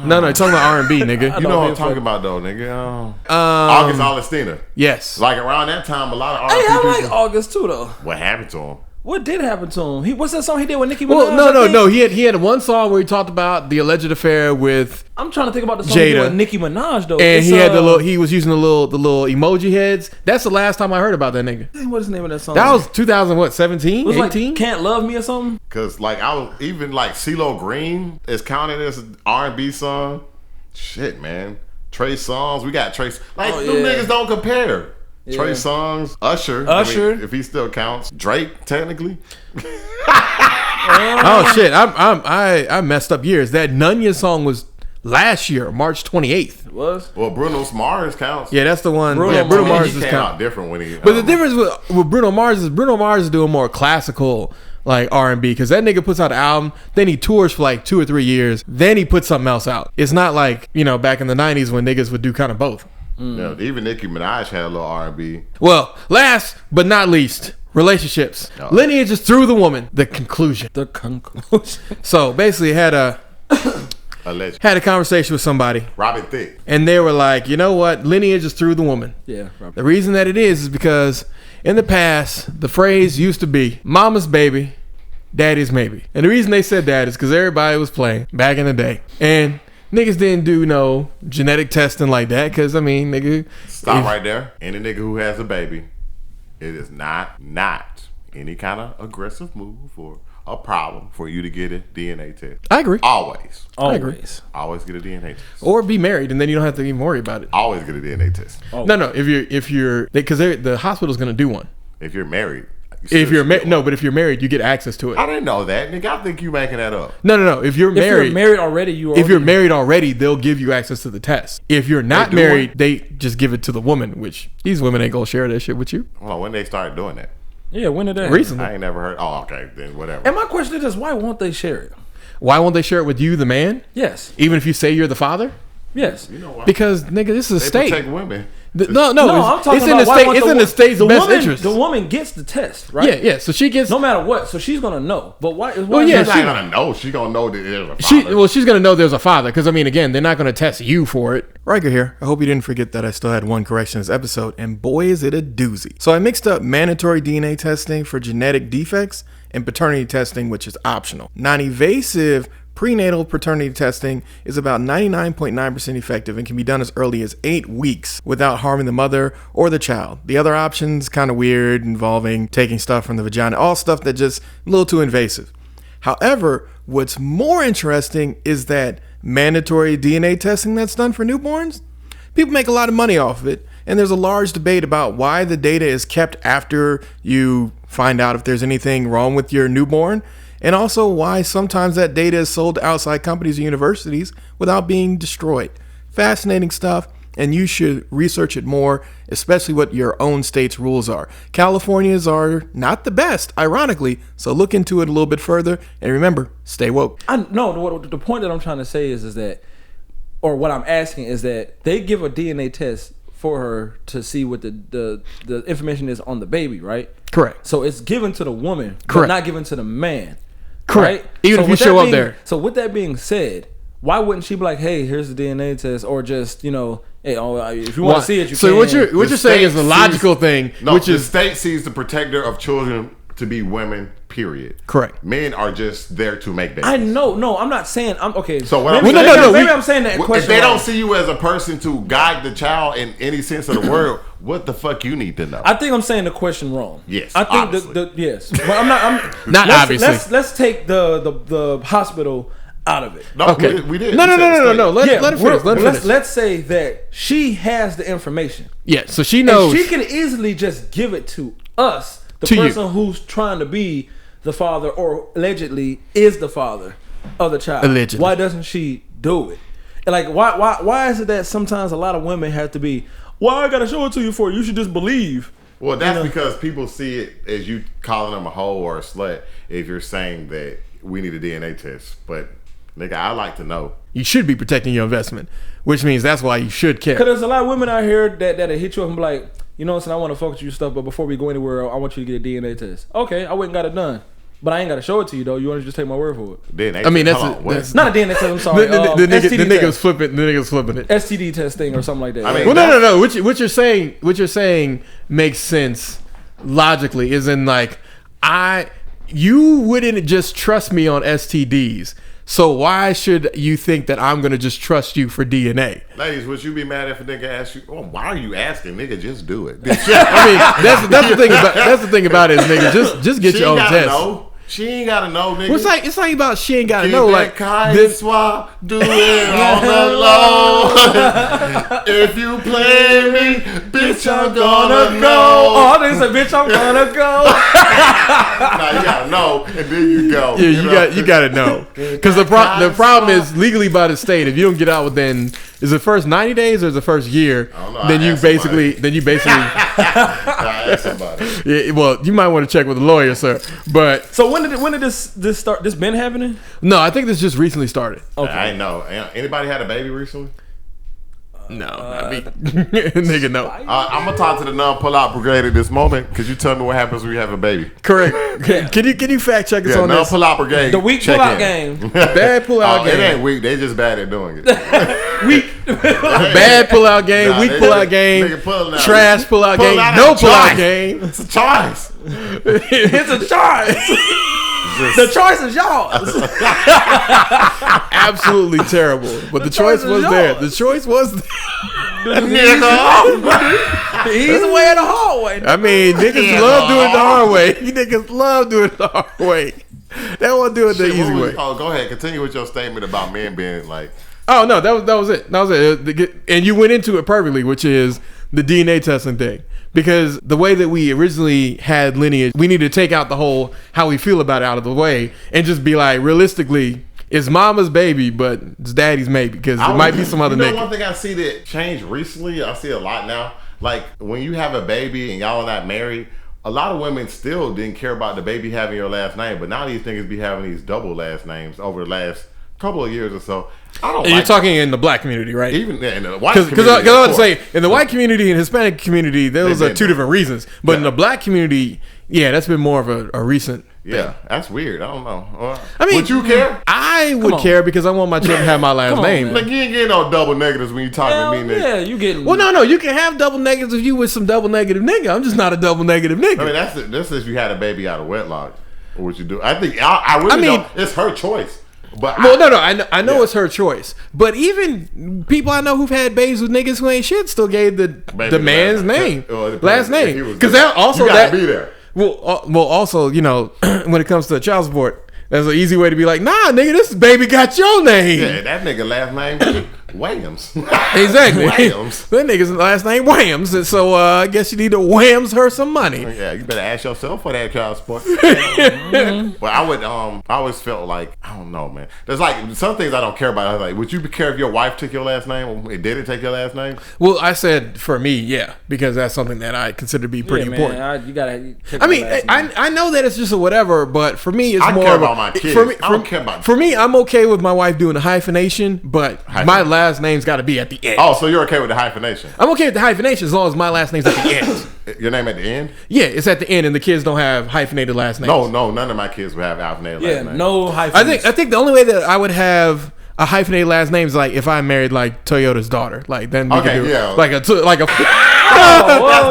No, you're talking about R&B, nigga. You know what I'm talking about though, nigga. August Alstina. Yes. Like around that time, a lot of R&B Hey, I people. like August too though. What happened to him? What did happen to him? What's that song he did with Nicki Minaj? Well, no. He had one song where he talked about the alleged affair with. I'm trying to think about the song he did with Nicki Minaj though. And he had he was using the little emoji heads. That's the last time I heard about that nigga. What's the name of that song? That was 2017, It was 18. like Can't Love Me or something. Cause like I was even like CeeLo Green is counted as an R&B song. Shit, man. Trey Songz, we got Trey. Like them niggas don't compare. Yeah. Trey Songz, Usher. I mean, if he still counts, Drake technically. Oh shit! I messed up years. That Nunya song was last year, March 28th. It was? Well, Bruno Mars counts. Yeah, that's the one. Bruno Mars came out different when he. But the difference with Bruno Mars is doing more classical like R&B because that nigga puts out an album, then he tours for like 2 or 3 years, then he puts something else out. It's not like back in the 90s when niggas would do kind of both. Yeah, even Nicki Minaj had a little R&B. Well, last but not least, relationships. Oh. Lineage is through the woman. The conclusion. So basically, had a conversation with somebody, Robin Thicke, and they were like, you know what? Lineage is through the woman. Yeah. The reason that it is because in the past, the phrase used to be "Mama's baby, Daddy's maybe," and the reason they said that is because everybody was playing back in the day, and niggas didn't do no genetic testing like that because, I mean, nigga. Stop right there. Any nigga who has a baby, it is not any kind of aggressive move or a problem for you to get a DNA test. I agree. Always. I agree. Always get a DNA test. Or be married and then you don't have to even worry about it. Always get a DNA test. No. If you're because the hospital's going to do one. If you're married. But if you're married, you get access to it. I didn't know that, nigga. I think you making that up. No. If you're married already, if you're married already, they'll give you access to the test. If you're not married, they just give it to the woman. Which these women ain't gonna share that shit with you. Well, when they started doing that? Yeah, when did that? Recently. I ain't never heard. Oh, okay, then whatever. And my question is, why won't they share it? Why won't they share it with you, the man? Yes. Even if you say you're the father? Yes. You know why? Because nigga, this is a state. Protect women. No, I'm talking it's in the state. It's in the state's best interest. The woman gets the test, right? Yeah. So she gets no matter what. So she's gonna know. But why? Well, yeah, she's not gonna know. She's gonna know that there's a father. She's gonna know there's a father because I mean, again, they're not gonna test you for it. Riker here. I hope you didn't forget that I still had one correction this episode, and boy, is it a doozy. So I mixed up mandatory DNA testing for genetic defects and paternity testing, which is optional. Non-invasive prenatal paternity testing is about 99.9% effective and can be done as early as 8 weeks without harming the mother or the child. The other options kind of weird, involving taking stuff from the vagina, all stuff that just a little too invasive. However, what's more interesting is that mandatory DNA testing that's done for newborns, people make a lot of money off of it, and there's a large debate about why the data is kept after you find out if there's anything wrong with your newborn. And also why sometimes that data is sold to outside companies and universities without being destroyed. Fascinating stuff, and you should research it more, especially what your own state's rules are. California's are not the best, ironically, so look into it a little bit further, and remember, stay woke. The point that I'm trying to say is that, or what I'm asking is that they give a DNA test for her to see what the information is on the baby, right? Correct. So it's given to the woman, correct, but not given to the man. Correct. Right? Even if you show up there. So with that being said, why wouldn't she be like, hey, here's the DNA test, or just, hey, if you want to see it, you can. So what you're saying is the logical thing, which is the state sees the protector of children to be women, period. Correct. Men are just there to make babies. I know. No, I'm not saying. I'm okay. So what maybe, I'm saying, maybe I'm saying that question. If they don't see you as a person to guide the child in any sense of the word, what the fuck you need to know? I think I'm saying the question wrong. Yes, I think yes, but I'm not. Not obviously. Let's take the hospital out of it. No, Okay. we did. No. We said the state. Let it finish. Let it finish. Let's say that she has the information. Yeah, so she knows. And she can easily just give it to us, the To you. person who's trying to be the father or allegedly is the father of the child. Allegedly. Why doesn't she do it? And like, why is it that sometimes a lot of women have to be, why I gotta show it to you for? You should just believe. Well, that's because people see it as you calling them a hoe or a slut if you're saying that we need a DNA test. But, nigga, I like to know. You should be protecting your investment, which means that's why you should care. Because there's a lot of women out here that hit you up and be like, you know what I'm saying, I want to fuck with you stuff, but before we go anywhere, I want you to get a DNA test. Okay, I went and got it done. But I ain't got to show it to you, though. You want to just take my word for it? DNA I mean, test. Not a DNA test, I'm sorry. The nigga was test. flipping. The nigga was flipping it. STD test thing or something like that. I mean, Well, no. What you're saying makes sense logically. Is in like you wouldn't just trust me on STDs. So why should you think that I'm gonna just trust you for DNA? Ladies, would you be mad if a nigga asked you, oh, why are you asking? Nigga, just do it. I mean, that's the thing about it, is nigga, just get She your own ain't gotta test. know. She ain't gotta know, nigga. Well, it's like about she ain't gotta Keep know. that Like kind this, swap, do it on the low. If you play me, bitch, I'm gonna go. Oh, I think it's a bitch, I'm gonna go. Nah, you gotta know, and then you go. yeah, you gotta know, because the problem is legally by the state. If you don't get out within, is it first 90 days or is it first year? I don't know. Then I you asked basically I asked somebody. yeah, well, you might want to check with a lawyer, sir. But So when did this start? This been happening? no, I think this just recently started. Okay. I ain't know. Anybody had a baby recently? No, not me. Nigga, no. I'm gonna talk to the non-pull-out brigade at this moment because you tell me what happens when you have a baby. Correct. Can you fact check us Yeah, on this? non-pull-out brigade. The weak check pull-out in. game. Bad pull-out It game. ain't weak. They just bad at doing it. Weak. Bad pull-out game. Nah, Weak they- pull-out game. nigga, pull out. Trash pull-out Pull game. out No a pull-out choice. game. It's a choice. It's a choice. The choice is yours. Absolutely terrible. But the choice choice was is there. yours. The choice was there. He's the way in the hallway. I mean, niggas love doing it the hard way. You niggas love doing it the hard way. They won't do it the easy way. Oh, go ahead. Continue with your statement about men being like. Oh no, that was it. That was it. And you went into it perfectly, which is the DNA testing thing. Because the way that we originally had lineage, we need to take out the whole how we feel about it out of the way and just be like, realistically, it's mama's baby, but it's daddy's maybe, because it might be some other nigga. One thing I see that changed recently, I see a lot now. Like when you have a baby and y'all are not married, a lot of women still didn't care about the baby having your last name, but now these niggas be having these double last names over the last couple of years or so. I don't. And you're talking in the black community, right? Even in the white community. Because I would say in the white community and Hispanic community, those are two different reasons. But in the black community, yeah, that's been more of a recent. Yeah, that's weird. I don't know. I mean, would you care? I would care because I want my children to have my last name. Like you ain't getting no double negatives when you talking to me, nigga. Yeah, you getting. Well, no, you can have double negatives if you with some double negative nigga. I'm just not a double negative nigga. I mean, that's if you had a baby out of wedlock. Or what you do? I think I really don't. It's her choice. But I know it's her choice. But even people I know who've had babies with niggas who ain't shit still gave the man's name, last name, because that also you gotta be there. Well, also, you know, when it comes to child support, that's an easy way to be like, nah, nigga, this baby got your name. Yeah, that nigga last name Williams. Exactly. Williams. That nigga's last name Williams, and so I guess you need to Williams her some money. Yeah, you better ask yourself for that child support. But I would, I always felt like, I don't know, man. There's like some things I don't care about. Like, would you care if your wife took your last name or it didn't take your last name? Well, I said for me, yeah, because that's something that I consider to be pretty important. I mean, I know that it's just a whatever, but for me, it's I more care of about my kids. I don't care about. For me, I'm okay with my wife doing a hyphenation, but my last name's got to be at the end. Oh, so you're okay with the hyphenation? I'm okay with the hyphenation as long as my last name's at the end. Your name at the end? Yeah, it's at the end, and the kids don't have hyphenated last names. No, none of my kids would have hyphenated last names. Yeah, no hyphenations. I think the only way that I would have a hyphenated last name is like if I married like Toyota's daughter, like then we could do like a. That's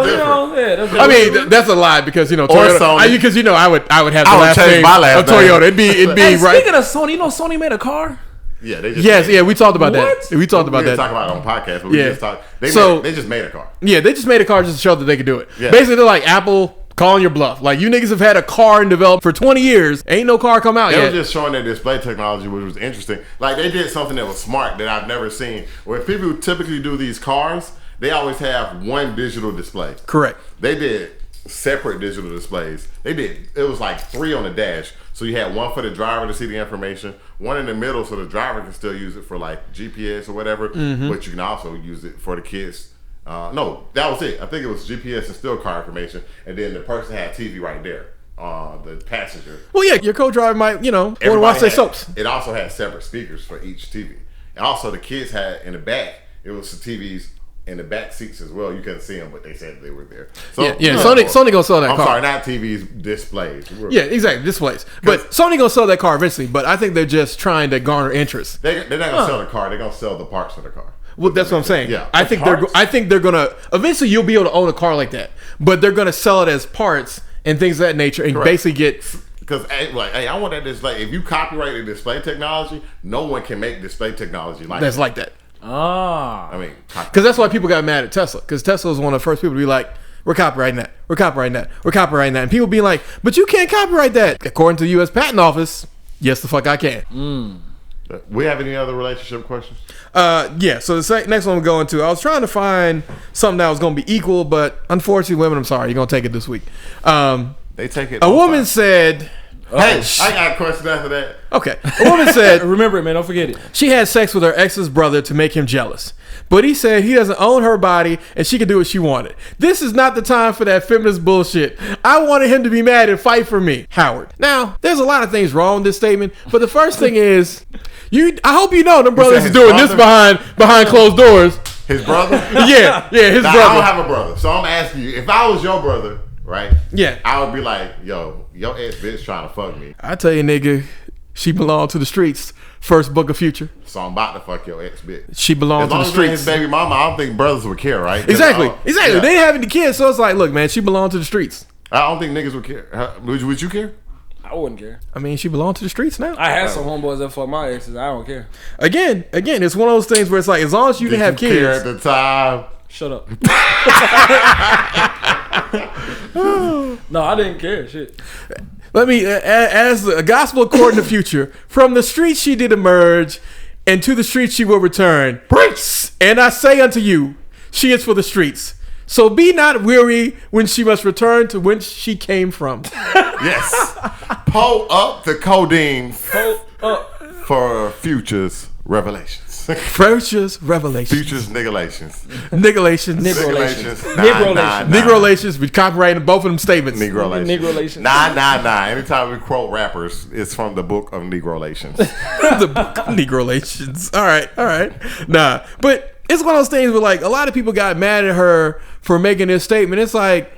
different. I mean, that's a lie because you know Toyota. Because you know I would have the last name of Toyota. It'd be Hey, right. Speaking of Sony, you know Sony made a car. Yeah, they just we talked about that. We talked about we didn't that. talk about it on podcast, but we just talked. They just made a car. Yeah, they just made a car just to show that they could do it. Yeah. Basically, they're like Apple calling your bluff. Like, you niggas have had a car in development for 20 years. Ain't no car come out They yet. were just showing their display technology, which was interesting. Like, they did something that was smart that I've never seen. When people who typically do these cars, they always have one digital display. Correct. They did separate digital displays. It was like 3 on the dash. So you had one for the driver to see the information, one in the middle so the driver can still use it for like GPS or whatever, but you can also use it for the kids. No, that was it. I think it was GPS and still car information, and then the person had TV right there, the passenger. Well, yeah, your co-driver might, want to watch their soaps. It also had separate speakers for each TV. And also the kids had in the back, it was the TVs in the back seats as well. You couldn't see them, but they said they were there. So, yeah. Sony gonna sell that car. I'm sorry, not TVs, displays. Yeah, exactly, displays. But Sony gonna sell that car eventually. But I think they're just trying to garner interest. They're not gonna sell the car. They're gonna sell the parts of the car. Well, that's what I'm saying. Yeah, I think they're gonna eventually you'll be able to own a car like that. But they're gonna sell it as parts and things of that nature, and basically get. Because I want that display. If you copyright the display technology, no one can make display technology like that's that. like that. Ah, I mean, because that's why people got mad at Tesla. Because Tesla was one of the first people to be like, "We're copyrighting that. We're copyrighting that. We're copyrighting that." And people be like, "But you can't copyright that." According to the U.S. Patent Office, yes, the fuck I can. We have any other relationship questions? Yeah. So the next one we're going to, I was trying to find something that was going to be equal, but unfortunately, women, I'm sorry, you're going to take it this week. They take it. A woman said. Hey, I got a question after that. Okay. A woman said, remember it, man. Don't forget it. she had sex with her ex's brother to make him jealous. But he said he doesn't own her body and she can do what she wanted. This is not the time for that feminist bullshit. I wanted him to be mad and fight for me. Howard. Now, there's a lot of things wrong with this statement, but the first thing is, I hope you know them brothers is doing this behind closed doors. His brother? yeah, his now, brother. I don't have a brother, so I'm asking you, if I was your brother, right? Yeah. I would be like, yo, your ex bitch trying to fuck me. I tell you, nigga, she belonged to the streets. First book of Future. So I'm about to fuck your ex bitch. She belonged to the As long streets. as his baby mama, I don't think brothers would care, right? Exactly. Yeah. They didn't have any kids, so it's like, look, man, she belonged to the streets. I don't think niggas would care. Would you care? I wouldn't care. I mean, she belonged to the streets now. I had some homeboys that fuck my exes. I don't care. Again, it's one of those things where it's like, as long as you can have Did you care kids. at the time? Shut up. No, I didn't care. Shit. Let me, as the gospel according to Future, from the streets she did emerge, and to the streets she will return. Preach! And I say unto you, she is for the streets. So be not weary when she must return to whence she came from. Yes. Pull up the codeine Pull up. for Future's revelations. Future's revelations. Future's nigolations. Nigolations. Nigolations. Negrolations. We copyrighted both of them statements. Negrolations. 999. Anytime we quote rappers, it's from the book of Negrolations. The book of Negrolations. All right. Nah. But it's one of those things where, like, a lot of people got mad at her for making this statement. It's like,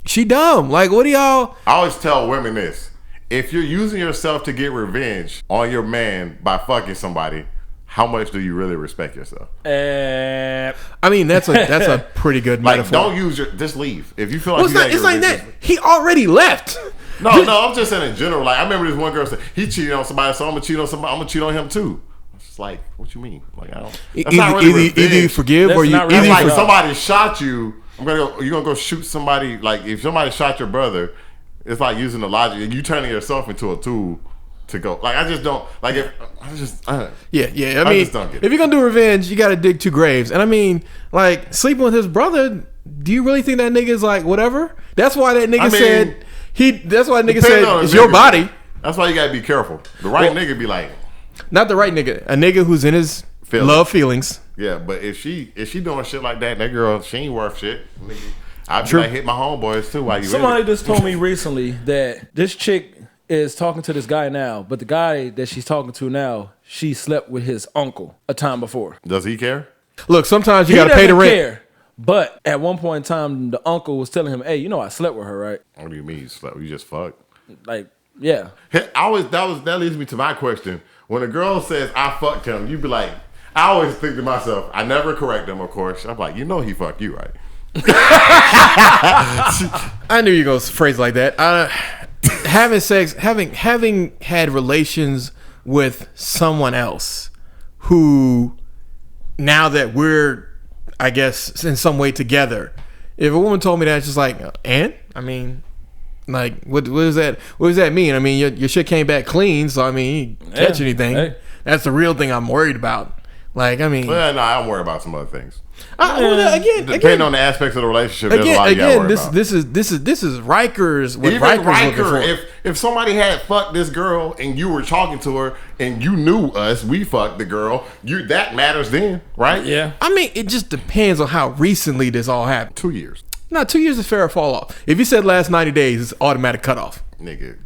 she dumb. Like, what do y'all... I always tell women this. If you're using yourself to get revenge on your man by fucking somebody, how much do you really respect yourself? I mean, that's a pretty good Like, metaphor. don't use just leave. If you feel like It's like that. He already left. No, I'm just saying in general. Like, I remember this one girl said, he cheated on somebody, so I'm gonna cheat on somebody. I'm gonna cheat on him too. It's like, what you mean? Like, I don't. That's not really Either you revenge. forgive That's or you. not really Either you Like, forgive. somebody shot you. You're gonna go shoot somebody. Like, if somebody shot your brother, it's like using the logic. You turning yourself into a tool to go. Like, I just don't. Like, if I just. Yeah. I mean, just don't get it. if you're gonna do revenge, you got to dig 2 graves. And I mean, like, sleeping with his brother. Do you really think that nigga is like whatever? That's why that nigga said he. That's why that nigga Depending said on the it's your nigga. body. That's why you gotta be careful. The right nigga be like, Not the right nigga. A nigga who's in his love feelings. yeah. But if she doing shit like that girl, she ain't worth shit. Nigga, I'd be True. like, hit my homeboys too. While you Somebody in it. just told me recently that this chick is talking to this guy now, but the guy that she's talking to now, she slept with his uncle a time before. Does he care? Look, sometimes you He got to pay the doesn't rent. care. But at one point in time, the uncle was telling him, "Hey, you know I slept with her, right?" What do you mean you slept? You just fucked? Like, yeah. That leads me to my question. When a girl says I fucked him, you be like, I always think to myself, I never correct them, of course. I'm like, you know he fucked you, right? I knew you were gonna phrase it like that. Having sex, having had relations with someone else who, now that we're, I guess, in some way together, If a woman told me that, it's just like, and I mean, like, what does that mean? I mean, your shit came back clean, so I mean, you catch anything? Hey. That's the real thing I'm worried about. Like, I mean, Well, no, I'm worried about some other things. Again, on the aspects of the relationship, there's a lot you gotta worry about. this is Riker's. What Even Riker's Riker, looking for. if somebody had fucked this girl and you were talking to her and you knew us, we fucked the girl. That matters then, right? Yeah. I mean, it just depends on how recently this all happened. 2 years, No, 2 years is fair fall off. If you said last 90 days, it's automatic cutoff. nigga.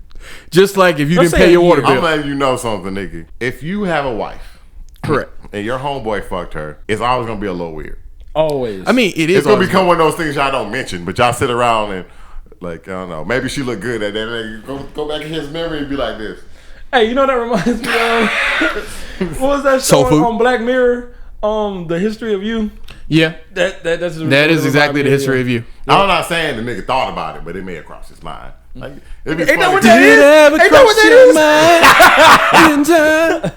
Just like if you Don't didn't say pay a your water year. I'm bill. letting you know something, nigga. If you have a wife, Correct. and your homeboy fucked her, it's always gonna be a little weird. Always. I mean, it is. It's gonna always- become one of those things y'all don't mention, but y'all sit around and like, I don't know, maybe she look good at that. And then go back in his memory and be like this. Hey, you know what that reminds me of? What was that show Soul Food. on Black Mirror? The History of You. Yeah, That is exactly the history of you. I'm not saying the nigga thought about it, but it may have crossed his mind. Like, it'd be Ain't that funny. what that is? Ain't that what that is?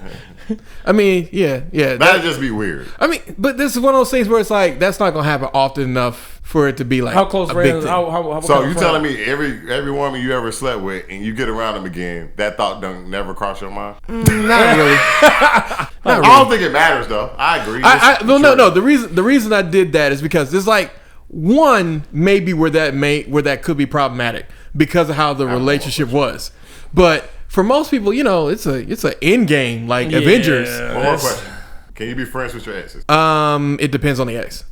I mean, yeah. That'd just be weird. I mean, but this is one of those things where it's like that's not gonna happen often enough for it to be like How close a big friends? thing. How So kind you of telling friend? me every woman you ever slept with and you get around them again, that thought don't never cross your mind? Not really. I don't think it matters though. I agree. No. The reason I did that is because it's like one maybe where that could be problematic because of how the relationship was, but for most people, you know, it's a end game like Avengers. One more question. Can you be friends with your exes? It depends on the ex.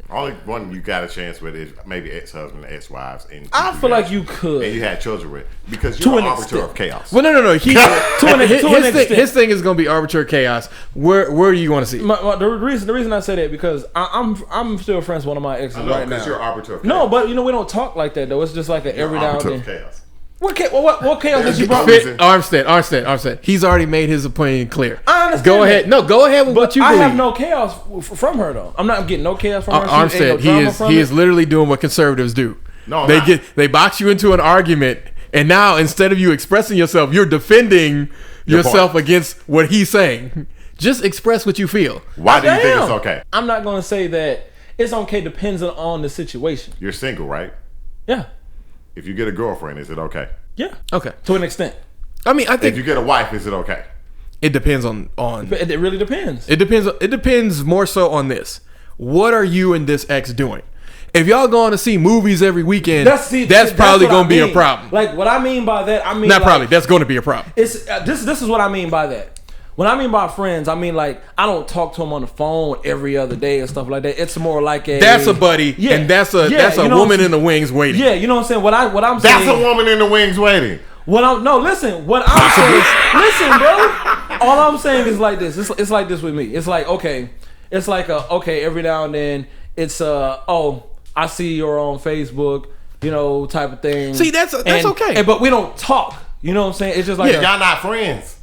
Only one you got a chance with is maybe ex-husband, ex-wives, and I feel like you could. and you had children with because To you're an an arbiter extent. of chaos. Well, no. an extent. His thing is going to be arbitrary chaos. Where are you going to see? The reason I say that because I'm still friends with one of my exes right now. Because you're an arbiter of chaos. No, but you know we don't talk like that though. It's just like an You're every an now and arbiter then. of chaos. What chaos did you brought? Fit- Armstead. He's already made his opinion clear. I understand Go that. ahead. No, go ahead with But what you I believe. have no chaos from her though. I'm not getting no chaos from her. She Armstead, ain't no drama from he it. is literally doing what conservatives do. No, I'm they not. they box you into an argument, and now instead of you expressing yourself, you're defending yourself against what he's saying. Just express what you feel. Why do you think Damn. it's okay? I'm not gonna say that it's okay. Depends on the situation. You're single, right? Yeah, If you get a girlfriend, is it okay? yeah. Okay. To an extent, I mean, I If think you get a wife, is it okay? it depends on. but it really depends. It depends more so on this. What are you and this ex doing? If y'all going to see movies every weekend, that's probably what going I to be a mean. problem. Like what I mean by that, I mean Not like, probably. That's going to be a problem. It's this is what I mean by that. When I mean by friends, I mean like I don't talk to them on the phone every other day and stuff like that. It's more like That's a buddy, and that's a you know woman what in the wings waiting. Yeah, you know what I'm saying. What I'm That's saying. a woman in the wings waiting. Listen. What I'm saying. Listen, bro. All I'm saying is like this. It's like this with me. It's like okay. It's like okay. Every now and then, it's I see you're on Facebook, you know, type of thing. See, that's okay. But we don't talk. You know what I'm saying? It's just like Yeah. Y'all not friends.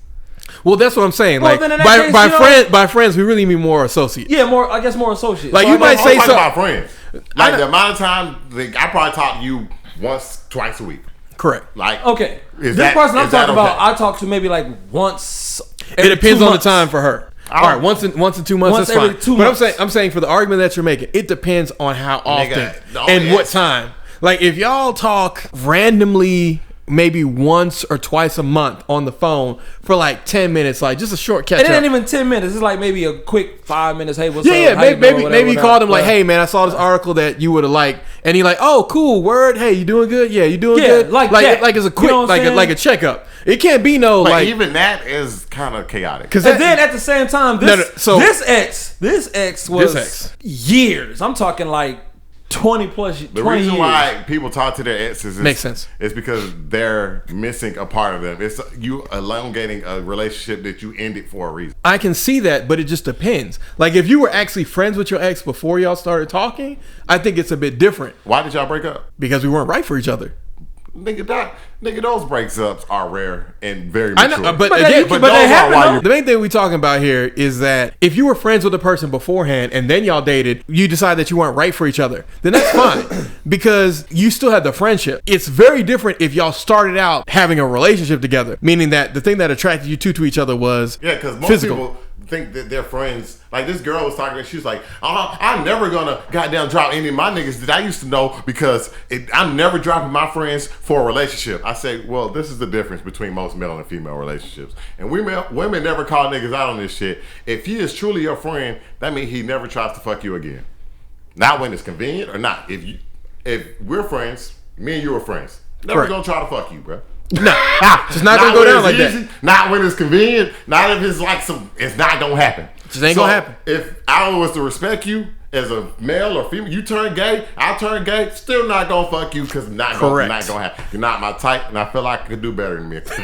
Well, that's what I'm saying. Well, Like then in that case, by friends, we really mean more associates. yeah, more. I guess more associates. Like, So you I might know- say I'm talking so- about friends. Like the amount of time I probably talk to you once, twice a week. Correct. Like Okay, is this that- person I'm is that talking about, okay? I talk to maybe like once. It every depends 2 on months. the time for her. All right, once in 2 months, Once that's every fine. 2 But months. I'm saying for the argument that you're making, it depends on how often the only and what ex- time. Like if y'all talk randomly, maybe once or twice a month on the phone for like 10 minutes, like just a short catch And it up. ain't even 10 minutes. It's like maybe a quick 5 minutes. Hey, what's Yeah, up? yeah. How you doing? Maybe you Whatever, called him like, whatever. "Hey, man, I saw this article that you would have liked," and he like, "Oh, cool, word. Hey, you doing good? Yeah, you doing Yeah, good? like that. Like it's a quick, You know what I'm saying? like a checkup. It can't be no But like even that is kind of chaotic. because And then at the same time, this ex was This ex. years. I'm talking like 20 plus. The 20 reason years. why people talk to their exes Makes sense. is because they're missing a part of them. It's you elongating a relationship that you ended for a reason. I can see that, but it just depends. Like if you were actually friends with your ex before y'all started talking, I think it's a bit different Why did y'all break up? because we weren't right for each other. Nigga, those breakups are rare and very I mature. know, but But again, they but but those they are happen why though. you- the main thing we talking about here is that if you were friends with a person beforehand and then y'all dated, you decide that you weren't right for each other, then that's fine because you still had the friendship. It's very different if y'all started out having a relationship together, meaning that the thing that attracted you two to each other was Yeah, because most physical. people think that they're friends. Like this girl was talking, she was like, I'm never gonna goddamn drop any of my niggas that I used to know because I'm never dropping my friends for a relationship. I say, well, this is the difference between most male and female relationships. And women never call niggas out on this shit. If he is truly your friend, that means he never tries to fuck you again. Not when it's convenient or not. If we're friends, me and you are friends. Never gonna try to fuck you, bro. No, it's not gonna go down like that. Not when it's convenient. Not if it's like it's not gonna happen. Just ain't gonna happen. If I was to respect you as a male or female, you turn gay, I turn gay, still not gonna fuck you because not gonna happen. You're not my type, and I feel like I could do better than me. That's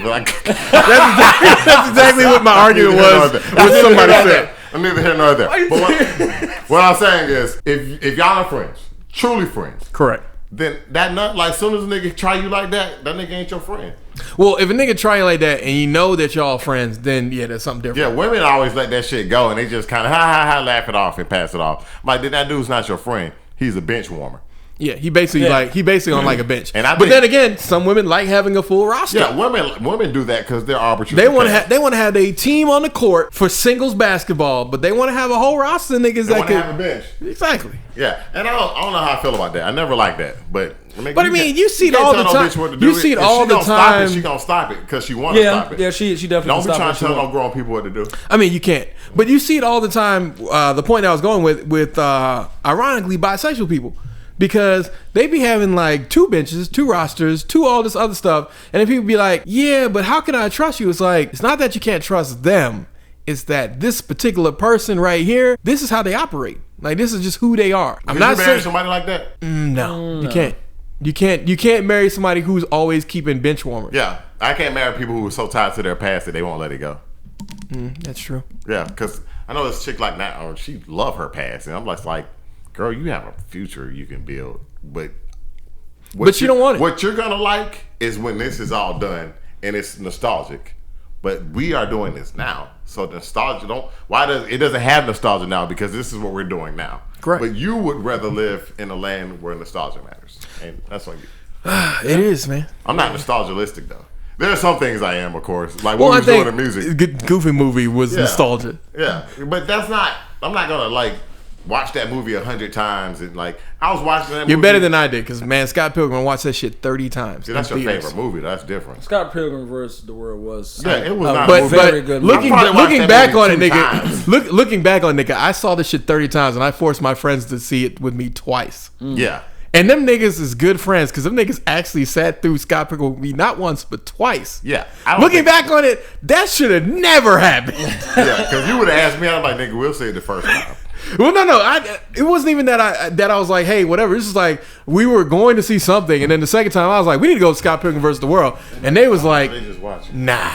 exactly what my argument was. What somebody said. I'm neither here nor there. But what I'm saying is, if y'all are friends, truly friends, correct. Then that nut, like, soon as a nigga try you like that nigga ain't your friend. Well, if a nigga try you like that and you know that y'all friends, then yeah, that's something different. Yeah, women always let that shit go and they just kind of laugh it off and pass it off. I'm like, then that dude's not your friend. He's a bench warmer. Yeah, he basically on like a bench. But then again, some women like having a full roster. Yeah, women do that because they're arbitrary. They want to have a team on the court for singles basketball, but they want to have a whole roster of niggas that can have a bench. Exactly. Yeah, and I don't know how I feel about that. I never liked that, but you see it all the time. You see it all the time. She gonna stop it because she want to stop it. Yeah, she definitely. Don't be trying to tell no grown people what to do. I mean, you can't, but you see it all the time. The point I was going with ironically, bisexual people. Because they be having like 2 benches, 2 rosters, 2 all this other stuff. And then people be like, yeah, but how can I trust you? It's like, it's not that you can't trust them. It's that this particular person right here, this is how they operate. Like, this is just who they are. I'm not saying somebody like that. No, you can't. You can't marry somebody who's always keeping bench warmers. Yeah, I can't marry people who are so tied to their past that they won't let it go. That's true. Yeah, because I know this chick like that, she love her past. And I'm like, girl, you have a future you can build, but you don't want it. What you're gonna like is when this is all done and it's nostalgic. But we are doing this now, so nostalgia it doesn't have nostalgia now because this is what we're doing now. Correct. But you would rather live in a land where nostalgia matters, and that's what it is, man. I'm not nostalgialistic though. There are some things I am, of course, like what we was doing in music. Goofy movie was nostalgia. Yeah, but that's not. I'm not gonna like watch that movie 100 times and like I was watching that movie. You're better than I did because man, Scott Pilgrim watched that shit 30 times. See, that's your favorite movie. That's different. Scott Pilgrim vs. the World was it was not but very good. Looking back on it, nigga. Looking back on it, nigga, I saw this shit 30 times and I forced my friends to see it with me twice. Yeah. And them niggas is good friends because them niggas actually sat through Scott Pilgrim with me not once but twice. Yeah. Looking back on it, that should have never happened. Yeah, because you would have asked me, I'm like, nigga, we'll see it the first time. Well, no. It wasn't even that I was like, hey, whatever. It's just like we were going to see something, and then the second time I was like, we need to go to Scott Pilgrim vs. the World, and they was like, they just watch it. Nah.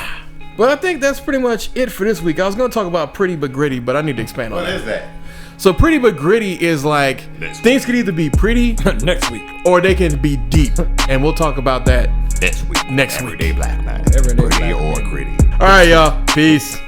But I think that's pretty much it for this week. I was going to talk about Pretty But Gritty, but I need to expand on that. What is that? So Pretty But Gritty is like things could either be pretty next week or they can be deep, and we'll talk about that next week. Everyday Black Man. Everyday Pretty Black or Man. gritty. All right, y'all. Peace.